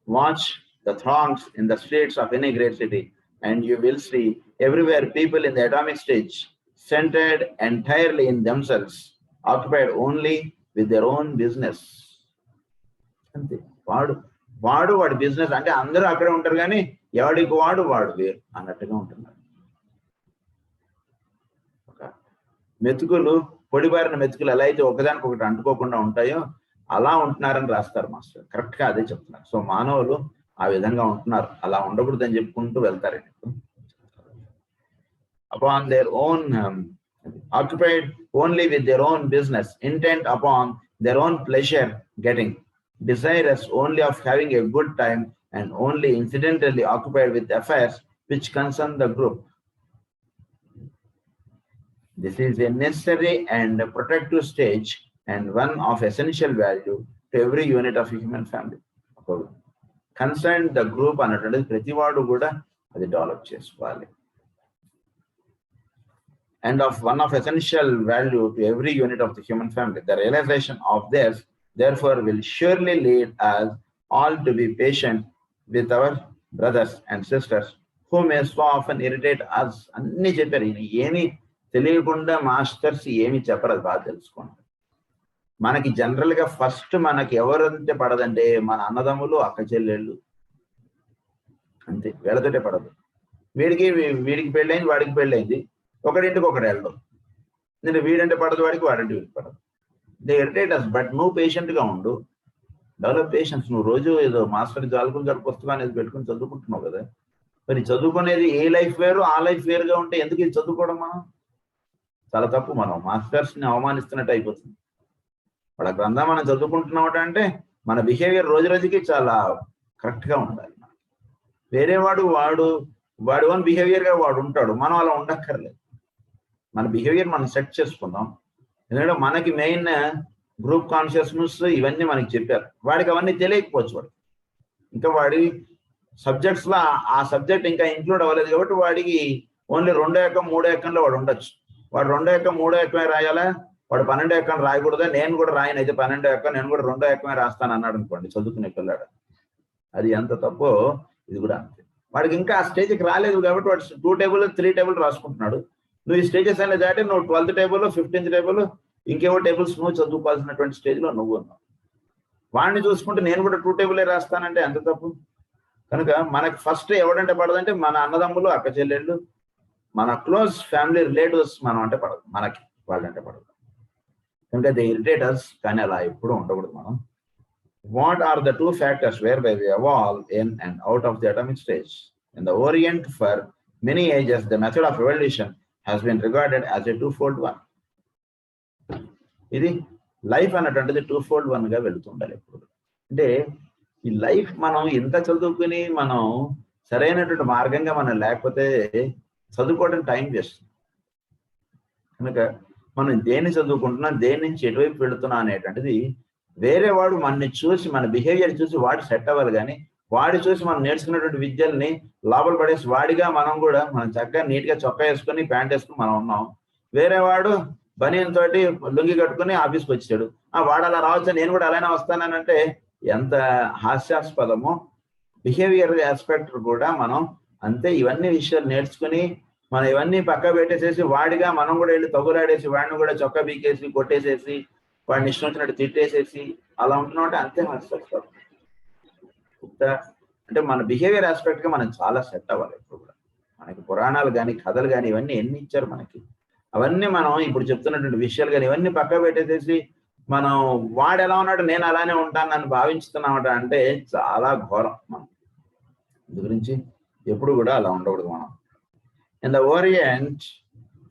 watch the throngs in the streets of any great city and you will see everywhere people in the atomic stage, centered entirely in themselves, occupied only with their own business. అంతే, వాడి బిజినెస్ అంటే అందరూ అక్కడే ఉంటారు కానీ ఎవడికి వాడు వేరు అన్నట్టుగా ఉంటున్నారు. మెతుకులు, పొడిబారిన మెతుకులు ఎలా అయితే ఒకదానికి ఒకటి అంటుకోకుండా ఉంటాయో అలా ఉంటున్నారని రాస్తారు మాస్టర్. కరెక్ట్ గా అదే చెప్తున్నారు. సో మానవులు ఆ విధంగా ఉంటున్నారు, అలా ఉండకూడదని చెప్పుకుంటూ వెళ్తారు. Upon their own occupied only with their own business, intent upon their own pleasure getting, desirous only of having a good time, and only incidentally occupied with affairs which concern the group. This is a necessary and protective stage and one of essential value to every unit of human family. Concern the group అన్నటువంటిది ప్రతి వాడు కూడా అది డెవలప్ చేసుకోవాలి. And of one of essential value to every unit of the human family. The realization of this, therefore, will surely lead us all to be patient with our brothers and sisters who may so often irritate us. అన్ని చెప్పారు. ఏమి తెలియకుండా మాస్టర్స్ ఏమి చెప్పరు, అది బాగా తెలుసుకోండి. మనకి జనరల్ గా ఫస్ట్ మనకి ఎవరంటే పడదంటే మన అన్నదమ్ములు, అక్క చెల్లెళ్ళు, అంతే. వీళ్ళతోటే పడదు. వీడికి పెళ్ళైంది, వాడికి పెళ్ళైంది, ఒకడింటికి ఒకటి వెళ్ళడం. నేను వీడంటే పడదు వాడికి, వాడంటే వీడికి పడదు. They irritate us. బట్ నువ్వు పేషెంట్ గా ఉండు, డెవలప్ పేషెన్స్. నువ్వు రోజు ఏదో మాస్టర్ జాలకులు గారి పుస్తకం అనేది పెట్టుకుని చదువుకుంటున్నావు కదా, మరి చదువుకునేది ఏ లైఫ్ వేరు ఆ లైఫ్ వేరుగా ఉంటే ఎందుకు ఇది చదువుకోవడం? మనం చాలా తప్పు. మనం మాస్టర్స్ ని అవమానిస్తున్నట్టు అయిపోతుంది. వాళ్ళ గ్రంథం మనం చదువుకుంటున్నాం అంటే మన బిహేవియర్ రోజు రోజుకి చాలా కరెక్ట్ గా ఉండాలి. వేరే వాడు ఓన్ బిహేవియర్ గా వాడు ఉంటాడు, మనం అలా ఉండక్కర్లేదు. మన బిహేవియర్ మనం సెట్ చేసుకుందాం. ఎందుకంటే మనకి మెయిన్ గ్రూప్ కాన్షియస్నెస్ ఇవన్నీ మనకి చెప్పారు. వాడికి అవన్నీ తెలియకపోవచ్చు. వాడు ఇంకా వాడి సబ్జెక్ట్స్ లో ఆ సబ్జెక్ట్ ఇంకా ఇంక్లూడ్ అవ్వలేదు కాబట్టి వాడికి ఓన్లీ 2 ఎకం 3 ఎకంలో వాడు ఉండొచ్చు. వాడు 2 ఎకం 3 ఎకమే రాయాలా, వాడు 12 ఎకం రాయకూడదా? నేను కూడా రాయను, అయితే 12 ఎకం నేను కూడా 2 ఎకమే రాస్తాను అన్నాడు అనుకోండి, చదువుకునే పిల్లాడు. అది ఎంత తప్పో ఇది కూడా అంతే. వాడికి ఇంకా ఆ స్టేజ్కి రాలేదు కాబట్టి వాడు 2 టేబుల్ 3 టేబుల్ రాసుకుంటున్నాడు. నువ్వు ఈ స్టేజెస్ అనేది దాటి నువ్వు 12th table 15th table ఇంకేవో tables నువ్వు చదువుకోవాల్సినటువంటి స్టేజ్ లో నువ్వు ఉన్నావు. వాడిని చూసుకుంటే నేను కూడా 2 టేబులే రాస్తానంటే ఎంత తప్పు. కనుక మనకి ఫస్ట్ ఎవడంటే పడదంటే మన అన్నదమ్ములు, అక్క చెల్లెళ్ళు, మన క్లోజ్ ఫ్యామిలీ రిలేటివ్స్ మనం అంటే పడదు, మనకి వాళ్ళంటే పడదు. కనుక దే ఇరిటేటర్స్. కానీ అలా ఎప్పుడూ ఉండకూడదు మనం. What are the 2 factors whereby we evolve in and out of the atomic stage? In the Orient, for many ages, the method of evolution has been regarded as a twofold one. ఇది లైఫ్ అన్నటువంటిది 2fold one గా వెళుతుండాలి ఎప్పుడు. అంటే ఈ లైఫ్ మనం ఎంత చదువుకుని మనం సరైనటువంటి మార్గంగా మనం లేకపోతే చదువుకోవడం టైం వేస్తుంది. కనుక మనం దేన్ని చదువుకుంటున్నాం, దేని నుంచి ఎటువైపు వెళుతున్నాం అనేటువంటిది వేరే వాడు మనని చూసి, మన బిహేవియర్ చూసి వాడు సెట్ అవ్వాలి. కానీ వాడి చూసి మనం నేర్చుకున్నటువంటి విద్యల్ని లోపల పడేసి వాడిగా మనం చక్కగా నీట్ గా చొక్కా వేసుకొని ప్యాంట్ వేసుకుని మనం ఉన్నాం. వేరే వాడు బనియన్ తోటి లుంగి కట్టుకుని ఆఫీస్కి వచ్చాడు. వాడు అలా రావచ్చు, నేను కూడా అలానే వస్తానంటే ఎంత హాస్యాస్పదమో. బిహేవియర్ ఆస్పెక్ట్ కూడా మనం అంతే ఇవన్నీ విషయాలు నేర్చుకుని మనం ఇవన్నీ పక్క పెట్టేసేసి వాడిగా మనం కూడా వెళ్ళి తగులాడేసి వాడిని కూడా చొక్కా బీకేసి కొట్టేసేసి వాడిని ఇష్టం వచ్చినట్టు తిట్టేసేసి అలా ఉంటున్నాం అంటే అంతే మనసు. అంటే మన బిహేవియర్ ఆస్పెక్ట్ గా మనం చాలా సెట్ అవ్వాలి ఇప్పుడు కూడా. మనకి పురాణాలు కానీ కథలు కానీ ఇవన్నీ ఎన్ని ఇచ్చారు మనకి, అవన్నీ మనం ఇప్పుడు చెప్తున్నటువంటి విషయాలు కానీ ఇవన్నీ పక్క పెట్టేసేసి మనం వాడు ఎలా ఉన్నాడు నేను అలానే ఉంటాను నన్ను భావించుతున్నామట అంటే చాలా ఘోరం. మనం ఇందు గురించి ఎప్పుడు కూడా అలా ఉండకూడదు మనం. In the Orient,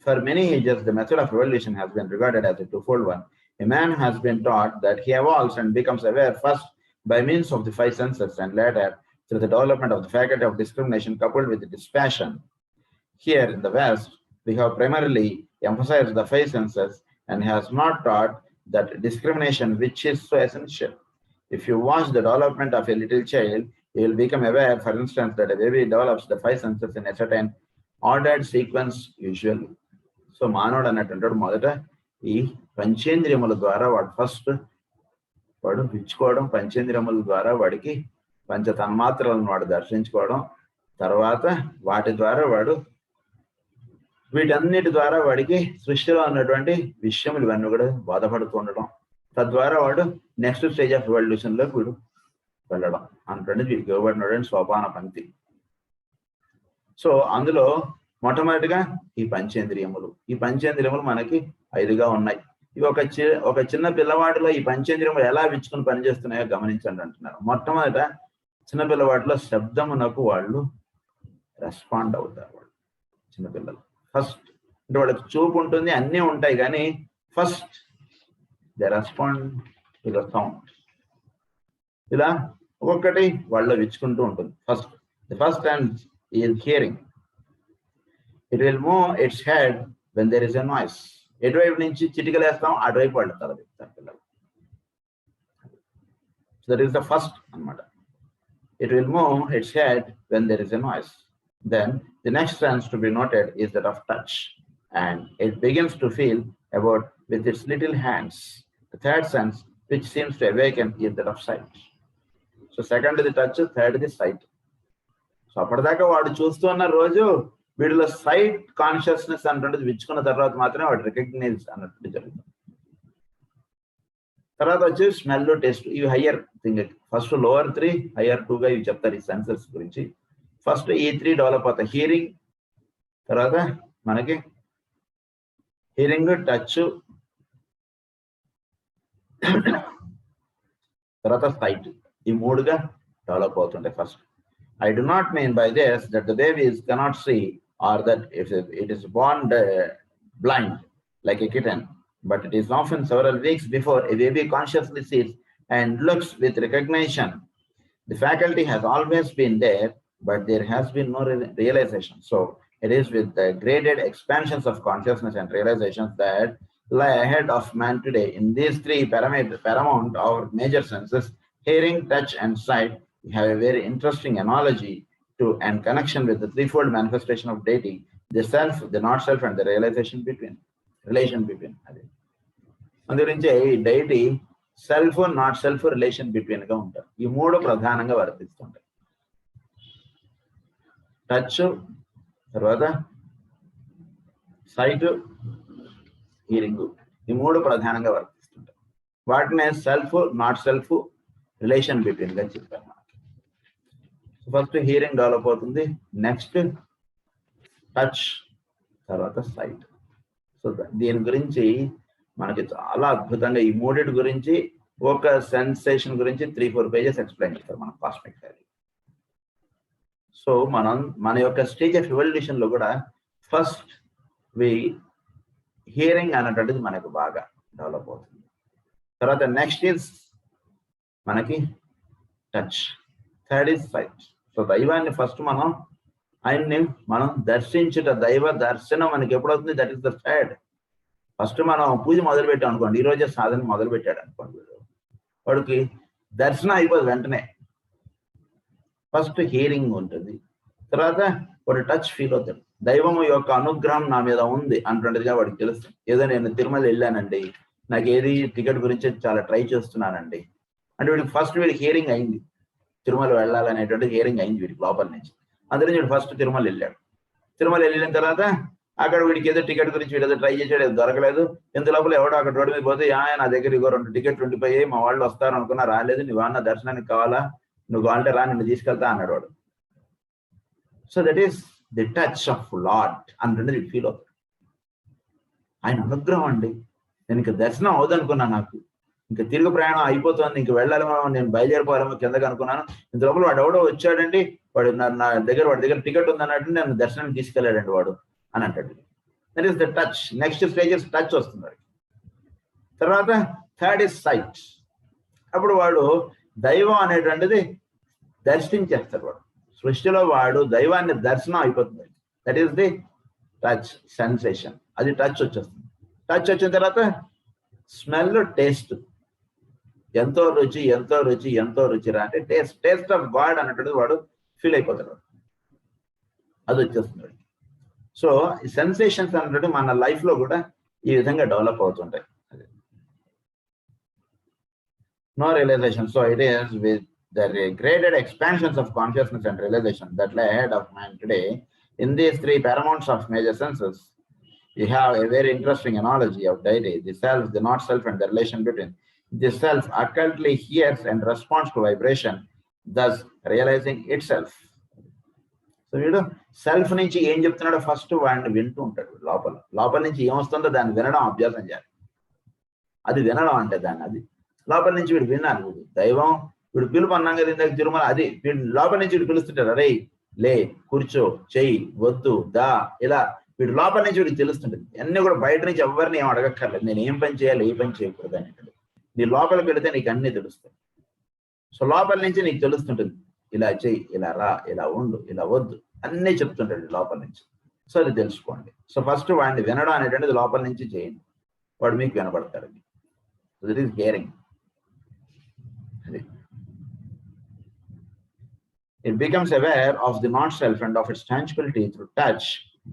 for many ages, the method of evolution has been regarded as a twofold one. A man has been taught that he evolves and becomes aware first by means of the five senses and later through the development of the faculty of discrimination coupled with dispassion. Here in the West, we have primarily emphasized the five senses and has not taught that discrimination which is so essential. If you watch the development of a little child, you will become aware, for instance, that a baby develops the five senses in a certain ordered sequence usually. So మానవుడు అన్నట్టు మొదట ఈ పంచేంద్రియముల ద్వారా వాడు విచ్చుకోవడం, పంచేంద్రియముల ద్వారా వాడికి పంచ తన్మాత్రలను వాడు దర్శించుకోవడం, తర్వాత వాటి ద్వారా వాడు వీటన్నిటి ద్వారా వాడికి సృష్టిలో ఉన్నటువంటి విషయములు ఇవన్నీ కూడా బాధపడుతూ ఉండడం, తద్వారా వాడు నెక్స్ట్ స్టేజ్ ఆఫ్ ఎవల్యూషన్ లోకి వీడు వెళ్ళడం అన్నటువంటి వీడికి ఇవ్వబడినటువంటి సోపాన పంక్తి. సో అందులో మొట్టమొదటిగా ఈ పంచేంద్రియములు మనకి 5గా ఉన్నాయి. ఇవి ఒక చిన్న పిల్లవాడిలో ఈ పంచేంద్రియములు ఎలా విచ్చుకుని పనిచేస్తున్నాయో గమనించండి అంటున్నారు. మొట్టమొదట చిన్న పిల్లవాడిలో శబ్దమునకు వాళ్ళు రెస్పాండ్ అవుతారు. వాళ్ళు చిన్నపిల్లలు ఫస్ట్ అంటే వాళ్ళకి చూపు ఉంటుంది, అన్నీ ఉంటాయి, కానీ first they respond to the sound. ఇలా ఒక్కొక్కటి వాళ్ళలో విచ్చుకుంటూ ఉంటుంది. First and is hearing. It will move its head when there is a noise. ఎటువైపు నుంచి చిటికలేస్తాం అటువైపు వాళ్ళు తల తిప్పుతారు పిల్లలు. So that is the first అన్నమాట. It will move its head when there is a noise. Then the next sense to be noted is that of touch, and it begins to feel about with its little hands. The third sense which seems to awaken is that of sight. So second is the touch, third is the sight. So అప్పటిదాకా వాడు చూస్తున్న రోజు వీడిలో సైట్ కాన్షియస్నెస్ అన్నటువంటిది విచ్చుకున్న తర్వాత మాత్రమే వాడు రికగ్నైజ్ అన్నట్టు జరుగుతుంది. తర్వాత వచ్చి స్మెల్, టేస్ట్, ఇవి higher thing. First lower 3, higher 2గా ఇవి చెప్తారు ఈ సెన్సర్స్ గురించి. ఫస్ట్ ఈ 3 డెవలప్ అవుతాయి. హియరింగ్, తర్వాత మనకి హియరింగ్, టచ్, తర్వాత సైట్, ఈ 3గా డెవలప్ అవుతుంటాయి first. I do not mean by this that the babies cannot see or that if it is born blind like a kitten, but it is often several weeks before a baby consciously sees and looks with recognition. The faculty has always been there, but there has been no realization. So it is with the graded expansions of consciousness and realizations that lie ahead of man today. In these 3 paramount or major senses, hearing, touch, and sight, we have a very interesting analogy to and connection with the threefold manifestation of deity, the self, the not self, and the relation between. అందుగురించి deity self, not self, relation between గా ఉంటారు. ఈ 3 ప్రధానంగా వర్తిస్తుంటాయి. టచ్, తర్వాత సైట్, హియరింగ్, ఈ 3 ప్రధానంగా వర్తిస్తుంటాయి. వాటినే self, not self, relation between గా చెప్పారు. ఫస్ట్ హియరింగ్ డెవలప్ అవుతుంది, నెక్స్ట్ టచ్, తర్వాత సైట్. సో దీని గురించి మనకి చాలా అద్భుతంగా ఈ 3 గురించి ఒక సెన్సేషన్ గురించి 3-4 పేజెస్ ఎక్స్ప్లెయిన్ చేస్తారు మన కాస్మిక్ థియరీ. సో మన యొక్క స్టేజ్ ఆఫ్ ఎవల్యూషన్ లో కూడా ఫస్ట్ హియరింగ్ అనేటువంటిది మనకు బాగా డెవలప్ అవుతుంది. తర్వాత నెక్స్ట్ ఈజ్ మనకి touch, third is sight. So దైవాన్ని ఫస్ట్ ఆయన్ని మనం దర్శించుట, దైవ దర్శనం మనకి ఎప్పుడవుతుంది? That is the third. First మనం పూజ మొదలు పెట్టాం అనుకోండి, ఈ రోజే సాధన మొదలు పెట్టాడు అనుకోండి, వాడికి దర్శనం అయిపోదు వెంటనే. ఫస్ట్ హియరింగ్ ఉంటుంది, తర్వాత వాడు టచ్ ఫీల్ అవుతాడు. దైవం యొక్క అనుగ్రహం నా మీద ఉంది అంటుండేదిగా వాడికి తెలుస్తుంది. ఏదో నేను తిరుమల వెళ్ళానండి, నాకు ఏది టికెట్ గురించి చాలా ట్రై చేస్తున్నానండి అంటే వీడికి ఫస్ట్ హియరింగ్ అయింది. తిరుమల వెళ్ళాలనేటువంటి హియరింగ్ అయింది వీడికి లోపల నుంచి. అందులో వీడు ఫస్ట్ తిరుమల వెళ్ళాడు. తిరుమల వెళ్ళిన తర్వాత అక్కడ వీడికి ఏదో టికెట్ గురించి వీడు ఏదో ట్రై చేసాడు, ఏదో దొరకలేదు. ఇంత లోపల ఎవడో అక్కడ రోడ్డు మీద పోతే నా దగ్గర ఇగో 2 టికెట్లు ఉండిపోయి, మా వాళ్ళు వస్తారు అనుకున్నా రాలేదు, నువ్వు అన్న దర్శనానికి కావాలా, నువ్వు కావాలంటే రా, నిన్ను తీసుకెళ్తా అన్నాడు వాడు. So that is the touch of lord అంటే ఇట్ ఫీల్ అవుతుంది. ఆయన అనుగ్రహం అండి. నేను ఇంకా దర్శనం అవదనుకున్నా, నాకు ఇంకా తిరుగు ప్రయాణం అయిపోతుంది, ఇంక వెళ్ళాలేమో, నేను బయలుదేరిపోవాలేమో కిందకి అనుకున్నాను. ఇంత లోపల వాడు ఎవడో వచ్చాడండి, వాడి దగ్గర టికెట్ ఉందన్నట్టు నన్ను దర్శనానికి తీసుకెళ్ళాడండి వాడు అని అంటాడు. That is the touch. Next stages touch వస్తుంది. తర్వాత థర్డ్ ఇస్ సైట్. అప్పుడు వాడు దైవం అనేటువంటిది దర్శించేస్తాడు. వాడు సృష్టిలో వాడు దైవాన్ని దర్శనం అయిపోతుంది. That is the touch sensation. అది టచ్ వచ్చేస్తుంది. టచ్ వచ్చిన తర్వాత స్మెల్, టేస్ట్. ఎంతో రుచి, ఎంతో రుచి, ఎంతో రుచిరా అంటే టేస్ట్ ఆఫ్ గాడ్ అన్నట్టు వాడు ఫీల్ అయిపోతాడు. అది వచ్చేస్తుంది. సో ఈ సెన్సేషన్స్ అన్నట్టు మన లైఫ్ లో కూడా ఈ విధంగా డెవలప్ అవుతుంటాయి. No realization. So it is with the graded expansions of consciousness and realization that lay ahead of man today. In these 3 paramounts of major senses, you have a very interesting analogy of deity, the self, the not self, and the relation between. The self occultly hears and responds to vibration, thus realizing itself. So వీడు సెల్ఫ్ నుంచి ఏం చెప్తున్నాడో ఫస్ట్ వాడిని వింటూ ఉంటాడు. లోపల నుంచి ఏమొస్తుందో దాన్ని వినడం అభ్యాసం చేయాలి. అది వినడం అంటే దాన్ని, అది లోపల నుంచి వీడు విన్నాను. వీడు దైవం, వీడు పిలుపు అన్నాం కదా ఇందాక తిరుమల, అది వీడు లోపల నుంచి వీడు పిలుస్తుంటాడు. అరే లే, కూర్చో, చెయ్యి, వద్దు, దా, ఇలా వీడు లోపల నుంచి వీడికి తెలుస్తుంటుంది. అన్ని కూడా బయట నుంచి ఎవరిని ఏం అడగక్కర్లేదు, నేను ఏం పని చేయాలి, ఏ పని చేయకూడదు అనేటువంటి. నీ లోపలికి వెళితే నీకు అన్ని తెలుస్తాయి. సో లోపల నుంచి నీకు తెలుస్తుంటుంది, ఇలా చెయ్యి, ఇలా రా, ఇలా ఉండు, ఇలా వద్దు, అన్నీ చెప్తుంటాడు లోపల నుంచి. సో అది తెలుసుకోండి. సో ఫస్ట్ వాడిని వినడం అనేటువంటిది లోపల నుంచి చేయండి, వాడు మీకు వినపడతాడు. That is hearing. It becomes aware of the not-self and of its tangibility through touch,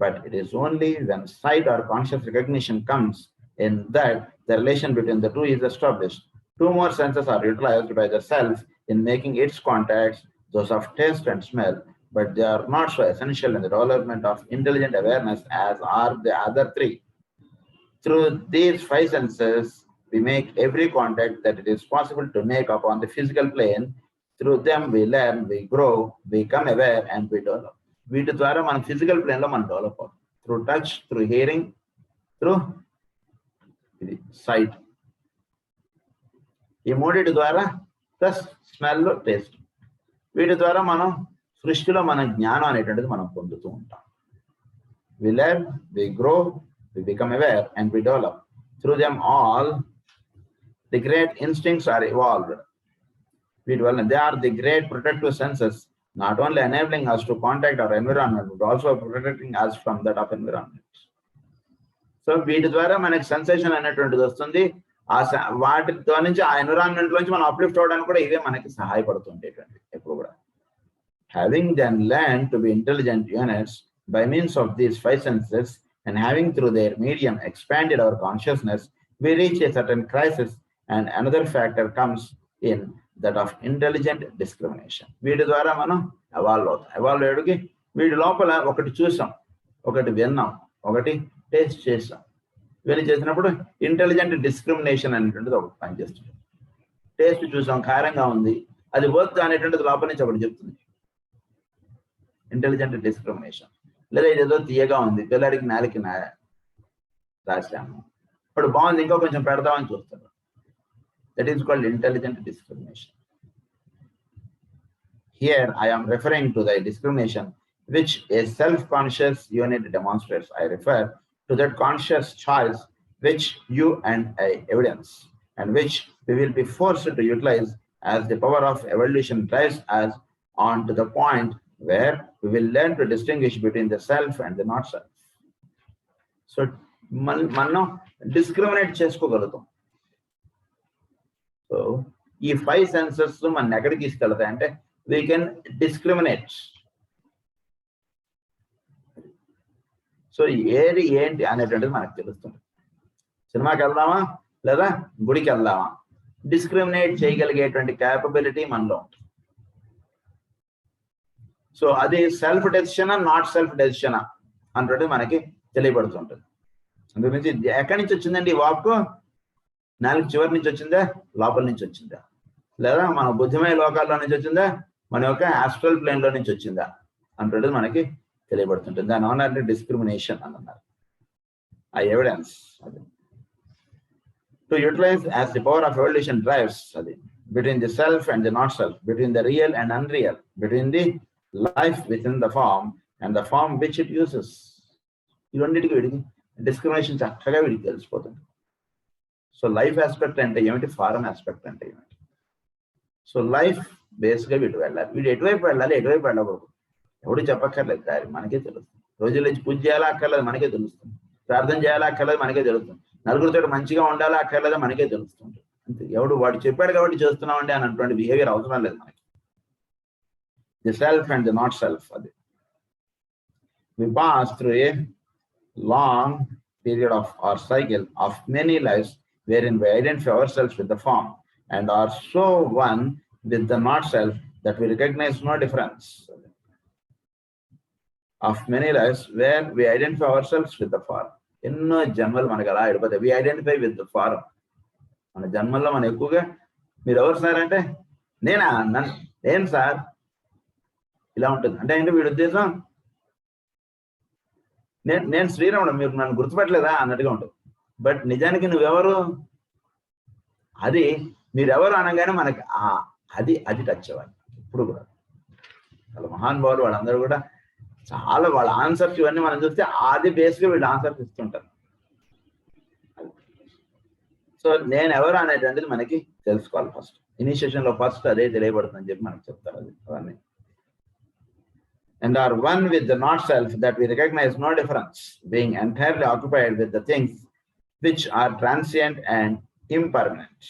but it is only when sight or conscious recognition comes in that the relation between the two is established. 2 more senses are utilized by the self in making its contacts, those of taste and smell, but they are not so essential in the development of intelligent awareness as are the other 3. Through these 5 senses, we make every contact that it is possible to make upon the physical plane. Through them we learn, we grow, we become aware, and we develop. వీటి ద్వారా మనం ఫిజికల్ ప్లేన్ లో మనం డెవలప్ అవుతాం. Through touch, through hearing, through ఇది సైట్. ఈ మూడిటి ద్వారా ప్లస్ స్మెల్, టేస్ట్, వీటి ద్వారా మనం సృష్టిలో మన జ్ఞానం అనేటువంటిది మనం పొందుతూ ఉంటాం. We learn, we grow, we become aware, and we develop. Through them all, the great instincts are evolved. They are the great protective senses, not only enabling us to contact our environment, but also protecting us from that of environment. So వీటి ద్వారా మనకి సెన్సేషన్ అనేటువంటిది వస్తుంది. వాటితో నుంచి ఆ ఎన్విరాన్మెంట్ నుంచి మనం అప్లిఫ్ట్ అవడానికి కూడా ఇవే మనకి సహాయపడుతుండేటువంటి ఎప్పుడు కూడా. Having then learned to be intelligent units by means of these 5 senses and having through their medium expanded our consciousness, we reach a certain crisis and another factor comes in, that of intelligent discrimination. వీటి ద్వారా మనం ఎవాల్వ్ అవుతాం. ఎవాల్వ్ అయ్యేటికి వీడి లోపల ఒకటి చూసాం, ఒకటి విన్నాం, ఒకటి టేస్ట్ చేసాం. ఇవన్నీ చేసినప్పుడు ఇంటెలిజెంట్ డిస్క్రిమినేషన్ అనేటువంటిది ఒకటి పనిచేస్తుంది. టేస్ట్ చూసాం, కారంగా ఉంది, అది వద్దు అనేటువంటిది లోపల నుంచి ఒకటి చెప్తుంది, ఇంటెలిజెంట్ డిస్క్రిమినేషన్. లేదా ఇదేదో తీయగా ఉంది, పిల్లడికి నాలికి రాసాము, ఇప్పుడు బాగుంది, ఇంకో కొంచెం పెడదామని చూస్తాడు. That is called intelligent discrimination. Here I am referring to the discrimination which a self-conscious unit demonstrates. I refer to that conscious choice which you and I evidence, and which we will be forced to utilize as the power of evolution drives us on to the point where we will learn to distinguish between the self and the not self. So మనం డిస్క్రిమినేట్ చేసుకోగలుగుతాం. సో ఈ 5 సెన్సెస్ మన ఎక్కడికి తీసుకెళ్తాయి అంటే వీ కెన్ డిస్క్రిమినేట్. సో ఏది ఏంటి అనేటువంటిది మనకు తెలుస్తుంది. సినిమాకి వెళ్దామా లేదా గుడికి వెళ్దామా, డిస్క్రిమినేట్ చేయగలిగేటువంటి క్యాపబిలిటీ మనలో ఉంటుంది. సో అది సెల్ఫ్ డెసిషనా నాట్ సెల్ఫ్ డెసిషనా అంటే మనకి తెలియబడుతుంటుంది. అందుగురించి ఎక్కడి నుంచి వచ్చిందండి ఈ వాక్? నాలుగు చివరి నుంచి వచ్చిందా, లోపల నుంచి వచ్చిందా, లేదా మన బుద్ధిమయ లోకాల్లో నుంచి వచ్చిందా, మన యొక్క ఆస్ట్రల్ ప్లేన్ లో నుంచి వచ్చిందా అంటే మనకి తెలియబడుతుంటుంది. దాని ఏమన్నారంటే డిస్క్రిమినేషన్ అని అన్నారు. ఆ ఎవిడెన్స్ అది to utilize as the power of evolution drives అది between the self and the not self, between the real and unreal, between the life within the form and the form which it uses. ఇవన్నిటికీ వీడికి డిస్క్రిమినేషన్ చక్కగా వీడికి తెలిసిపోతుంది. సో లైఫ్ ఆస్పెక్ట్ అంటే ఏమిటి, ఫారెన్ ఆస్పెక్ట్ అంటే ఏమిటి. సో లైఫ్ బేస్గా వీడు వెళ్ళాలి. వీడు ఎటువైపు వెళ్ళాలి, ఎటువైపు వెళ్ళకూడదు ఎవడు చెప్పక్కర్లేదు, దారి మనకే తెలుస్తుంది. రోజుల నుంచి పూజ చేయాలా అక్కర్లేదు, మనకే తెలుస్తుంది. ప్రార్థన చేయాలా అక్కర్లేదు, మనకే తెలుస్తుంది. నలుగురితో మంచిగా ఉండాలా అక్కర్లేదా, మనకే తెలుస్తుంది. ఎవడు వాడు చెప్పాడు కాబట్టి చేస్తున్నామండి అని అటువంటి బిహేవియర్ అవసరం లేదు మనకి. The self and the not self అది we pass through a long period of or cycle of many lives wherein we identify our self with the form and are so one with the not self that we recognise no difference. Of many lives where we identify our self with the form. ఎన్నో జన్మలు మనకు అలా అయిపోతాయి. We identify with the form. మన జన్మల్లో మనం ఎక్కువగా మీరు ఎవరు సార్ అంటే నేను సార్ ఇలా ఉంటుంది. అంటే ఏంటి వీడి ఉద్దేశం, నేను శ్రీరాముడు, మీరు నన్ను గుర్తుపట్టలేదా అన్నట్టుగా ఉంటుంది. బట్ నిజానికి నువ్వెవరు, అది మీరెవరు అనగానే మనకి అది టచ్ అవ్వాలి. ఇప్పుడు కూడా వాళ్ళ మహానుభావులు వాళ్ళందరూ కూడా చాలా వాళ్ళ ఆన్సర్స్ ఇవన్నీ మనం చూస్తే అది బేస్గా వీళ్ళు ఆన్సర్స్ ఇస్తుంటారు. సో నేను ఎవరు అనేటువంటిది మనకి తెలుసుకోవాలి ఫస్ట్. ఇనిషియేషన్ లో ఫస్ట్ అదే తెలియబడుతుందని చెప్పి మనకు చెప్తారు అది అవన్నీ. And are one with the not self that we recognise no difference, being entirely occupied with the things which are transient and impermanent.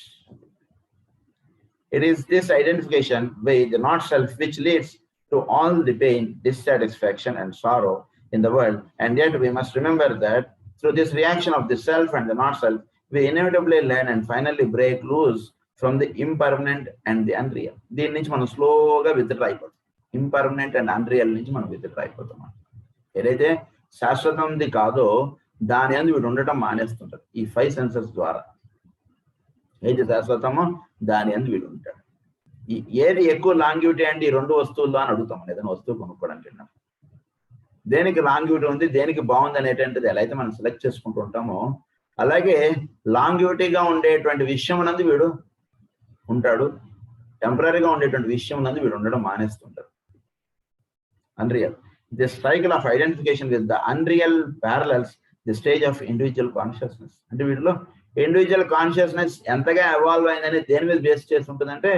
It is this identification with the not self which leads to all the pain, dissatisfaction and sorrow in the world. And yet we must remember that through this reaction of the self and the not self, we inevitably learn and finally break loose from the impermanent and the unreal. దీని నుంచి మనం స్లోగా విత్డ్రా అయిపోతాం. ఇంపర్మనెంట్ అండ్ అన్రియల్ నుంచి మనం విత్డ్రా అయిపోతాం. ఏదైతే శాశ్వతంది కాదో దాని అందు వీడు ఉండటం మానేస్తుంటారు. ఈ 5 సెన్సెస్ ద్వారా ఏది శాశ్వతమో దాని అందు వీడు ఉంటాడు. ఏది ఎక్కువ లాంగ్యూటీ అండి ఈ 2 వస్తువుల్లో అని అడుగుతాం. ఏదైనా వస్తువు కొనుక్కోవడానికి వెళ్ళినప్పుడు దేనికి లాంగ్యూటీ ఉంది, దేనికి బాగుంది అనేటువంటిది ఎలా అయితే మనం సెలెక్ట్ చేసుకుంటూ ఉంటామో అలాగే లాంగ్యూటీగా ఉండేటువంటి విషయం నందు వీడు ఉంటాడు. టెంపరీగా ఉండేటువంటి విషయం నందు వీడు ఉండడం మానేస్తుంటాడు. Unreal. This cycle of identification with the unreal parallels the stage of individual consciousness. అంటే వీటిలో ఇండివిజువల్ కాన్షియస్నెస్ ఎంతగా ఎవాల్వ్ అయిందని దేని మీద బేస్ చేసి ఉంటుందంటే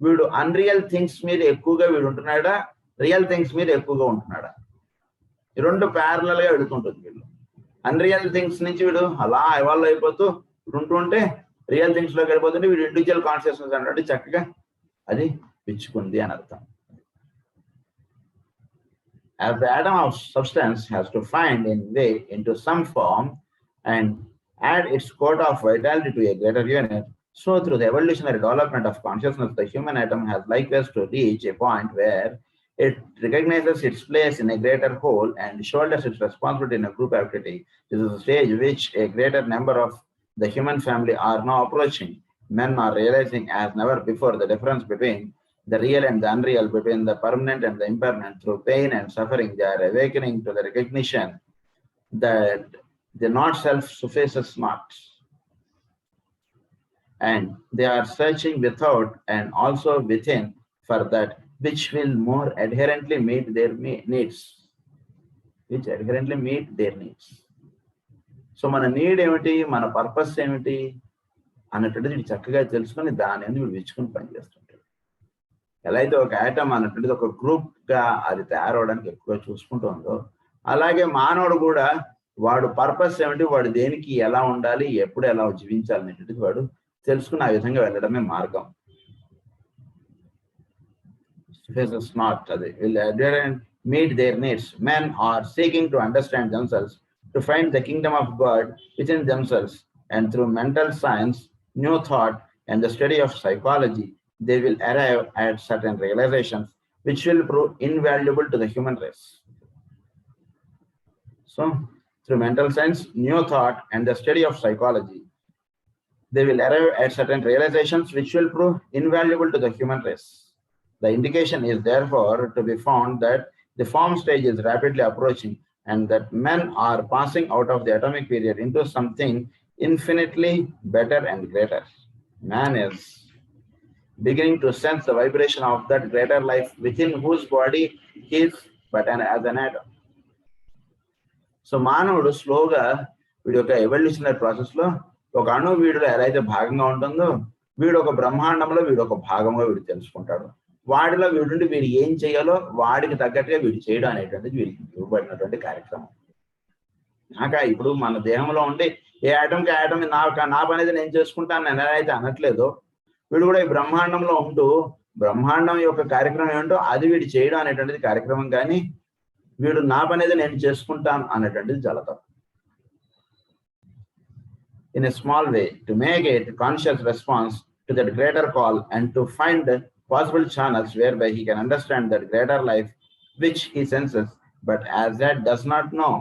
వీడు అన్రియల్ థింగ్స్ మీద ఎక్కువగా వీడు ఉంటున్నాడా, రియల్ థింగ్స్ మీద ఎక్కువగా ఉంటున్నాడా, ఈ 2 ప్యారలల్ గా వెళుతుంటుంది. వీళ్ళు అన్రియల్ థింగ్స్ నుంచి వీడు అలా ఎవాల్వ్ అయిపోతూ ఉంటూ ఉంటే రియల్ థింగ్స్ లోకి వెళ్ళిపోతుంటే వీడు ఇండివిజువల్ కాన్షియస్నెస్ అంటే చక్కగా అది పిచ్చుకుంది అని అర్థం. As the atom of substance has to find its way into some form and add its quota of vitality to a greater unit, so through the evolutionary development of consciousness, the human atom has likewise to reach a point where it recognizes its place in a greater whole and shoulders its responsibility in a group activity. This is a stage which a greater number of the human family are now approaching. Men are realizing as never before the difference between the real and the unreal, between the permanent and the impermanent. Through pain and suffering, they are awakening to the recognition that the not self suffices not. And they are searching without and also within for that which will more adherently meet their needs. Which adherently meet their needs. So మన నీడ్ ఏమిటి, మన పర్పస్ ఏమిటి అన్నటువంటిది చక్కగా తెలుసుకొని దాని ఎందుకు వీడు విచ్చుకొని పనిచేస్తుంటాడు. ఎలా అయితే ఒక ఆటమ్ అన్నటువంటిది ఒక గ్రూప్ గా అది తయారవడానికి ఎక్కువగా చూసుకుంటుందో అలాగే మానవుడు కూడా వాడు పర్పస్ ఏమిటి, వాడు దేనికి ఎలా ఉండాలి, ఎప్పుడు ఎలా జీవించాలి అనేటువంటిది వాడు తెలుసుకుని ఆ విధంగా వెళ్ళడమే మార్గం. Not will adhere and meet their needs. Men are seeking to understand themselves, to find the kingdom of God within themselves, and through mental science, new thought, and the study of psychology, they will arrive at certain realizations which will prove invaluable to the human race. So, through mental science, new thought, and the study of psychology, they will arrive at certain realizations which will prove invaluable to the human race. The indication is therefore to be found that the form stage is rapidly approaching and that men are passing out of the atomic period into something infinitely better and greater. Man is beginning to sense the vibration of that greater life within whose body he is but as an atom. So మానవుడు స్లోగా వీడి యొక్క ఎవల్యూషనరీ ప్రాసెస్లో ఒక అణు వీడిలో ఎలా అయితే భాగంగా ఉంటుందో వీడు ఒక బ్రహ్మాండంలో వీడు ఒక భాగంగా వీడు తెలుసుకుంటాడు. వాడిలో వీడుండి వీడు ఏం చేయాలో వాడికి తగ్గట్టుగా వీడు చేయడం అనేటువంటిది వీడికి ఇవ్వబడినటువంటి కార్యక్రమం. ఇప్పుడు మన దేహంలో ఉండి ఏ ఆటంకి ఆటం నా పని అనేది నేను చేసుకుంటాను నేను ఎలా అయితే అనట్లేదో వీడు కూడా ఈ బ్రహ్మాండంలో ఉంటూ బ్రహ్మాండం యొక్క కార్యక్రమం ఏంటో అది వీడు చేయడం అనేటువంటిది కార్యక్రమం, కానీ వీడు నా పని అనేది నేను చేసుకుంటాను అనేటువంటిది చాలా తప్పు. In a small way, to make it conscious response to that greater call and to find possible channels whereby he can understand that greater life which he senses, but as that does not know.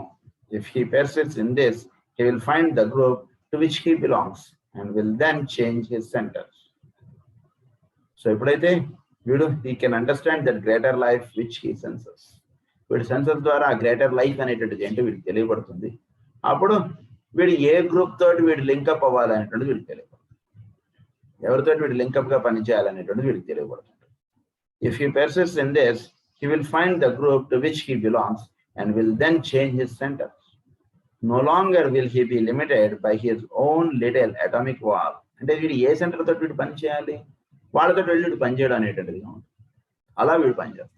If he persists in this, he will find the group to which he belongs and will then change his centers. So epudaithe veedu he can understand that greater life which he senses. వీడి సెన్సెస్ ద్వారా ఆ గ్రేటర్ లైఫ్ అనేటువంటిది ఏంటో వీడికి తెలియబడుతుంది. అప్పుడు వీడు ఏ గ్రూప్ తోటి వీడు లింకప్ అవ్వాలనేటువంటిది వీడికి తెలియబడుతుంది. ఎవరితోటి వీడు లింకప్ గా పనిచేయాలనేటువంటిది వీడికి తెలియబడుతుంది. If he persists in this, he will find the group to which he belongs and will then change his centres. No longer will he be limited by his own little atomic wall. అంటే వీడు ఏ సెంటర్ తోటి వీడు పని చేయాలి, వాళ్ళతో వెళ్ళి వీడు పనిచేయడం అనేటువంటిదిగా ఉంటుంది. అలా వీడు పనిచేస్తాడు.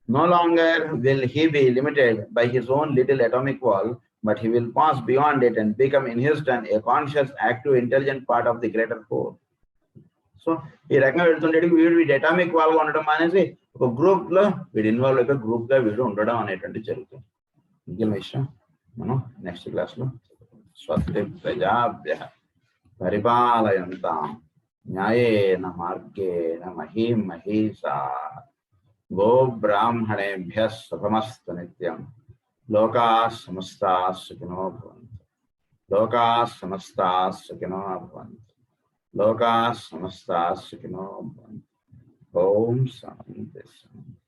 No longer will he be limited by his own little atomic wall, but he will pass beyond it and become in his turn a conscious, active, intelligent part of the greater whole. So, ఈ రకంగా వెళ్తుంటే వీడు అటామిక్ వాల్ గా ఉండడం అనేసి ఒక గ్రూప్ లో వీడు ఇన్వాల్వ్ అయిపోయి గ్రూప్ గా వీడు ఉండడం అనేటువంటి జరుగుతుంది. ఇంకేం విషయం మనం నెక్స్ట్ క్లాస్ లో స్వస్తి ప్రజాభ్యః పరిపాలయంతాం న్యాయేన మార్గేణ మహీం మహీషాః గో బ్రాహ్మణేభ్యః శుభమస్తు నిత్యం. లోకాః సమస్తాః సుఖినో భవంతు. లోకాః సమస్తాః సుఖినో భవంతు. లోకాః సమస్తాః సుఖినో భవంతు. ఓం శాంతి శాంతి.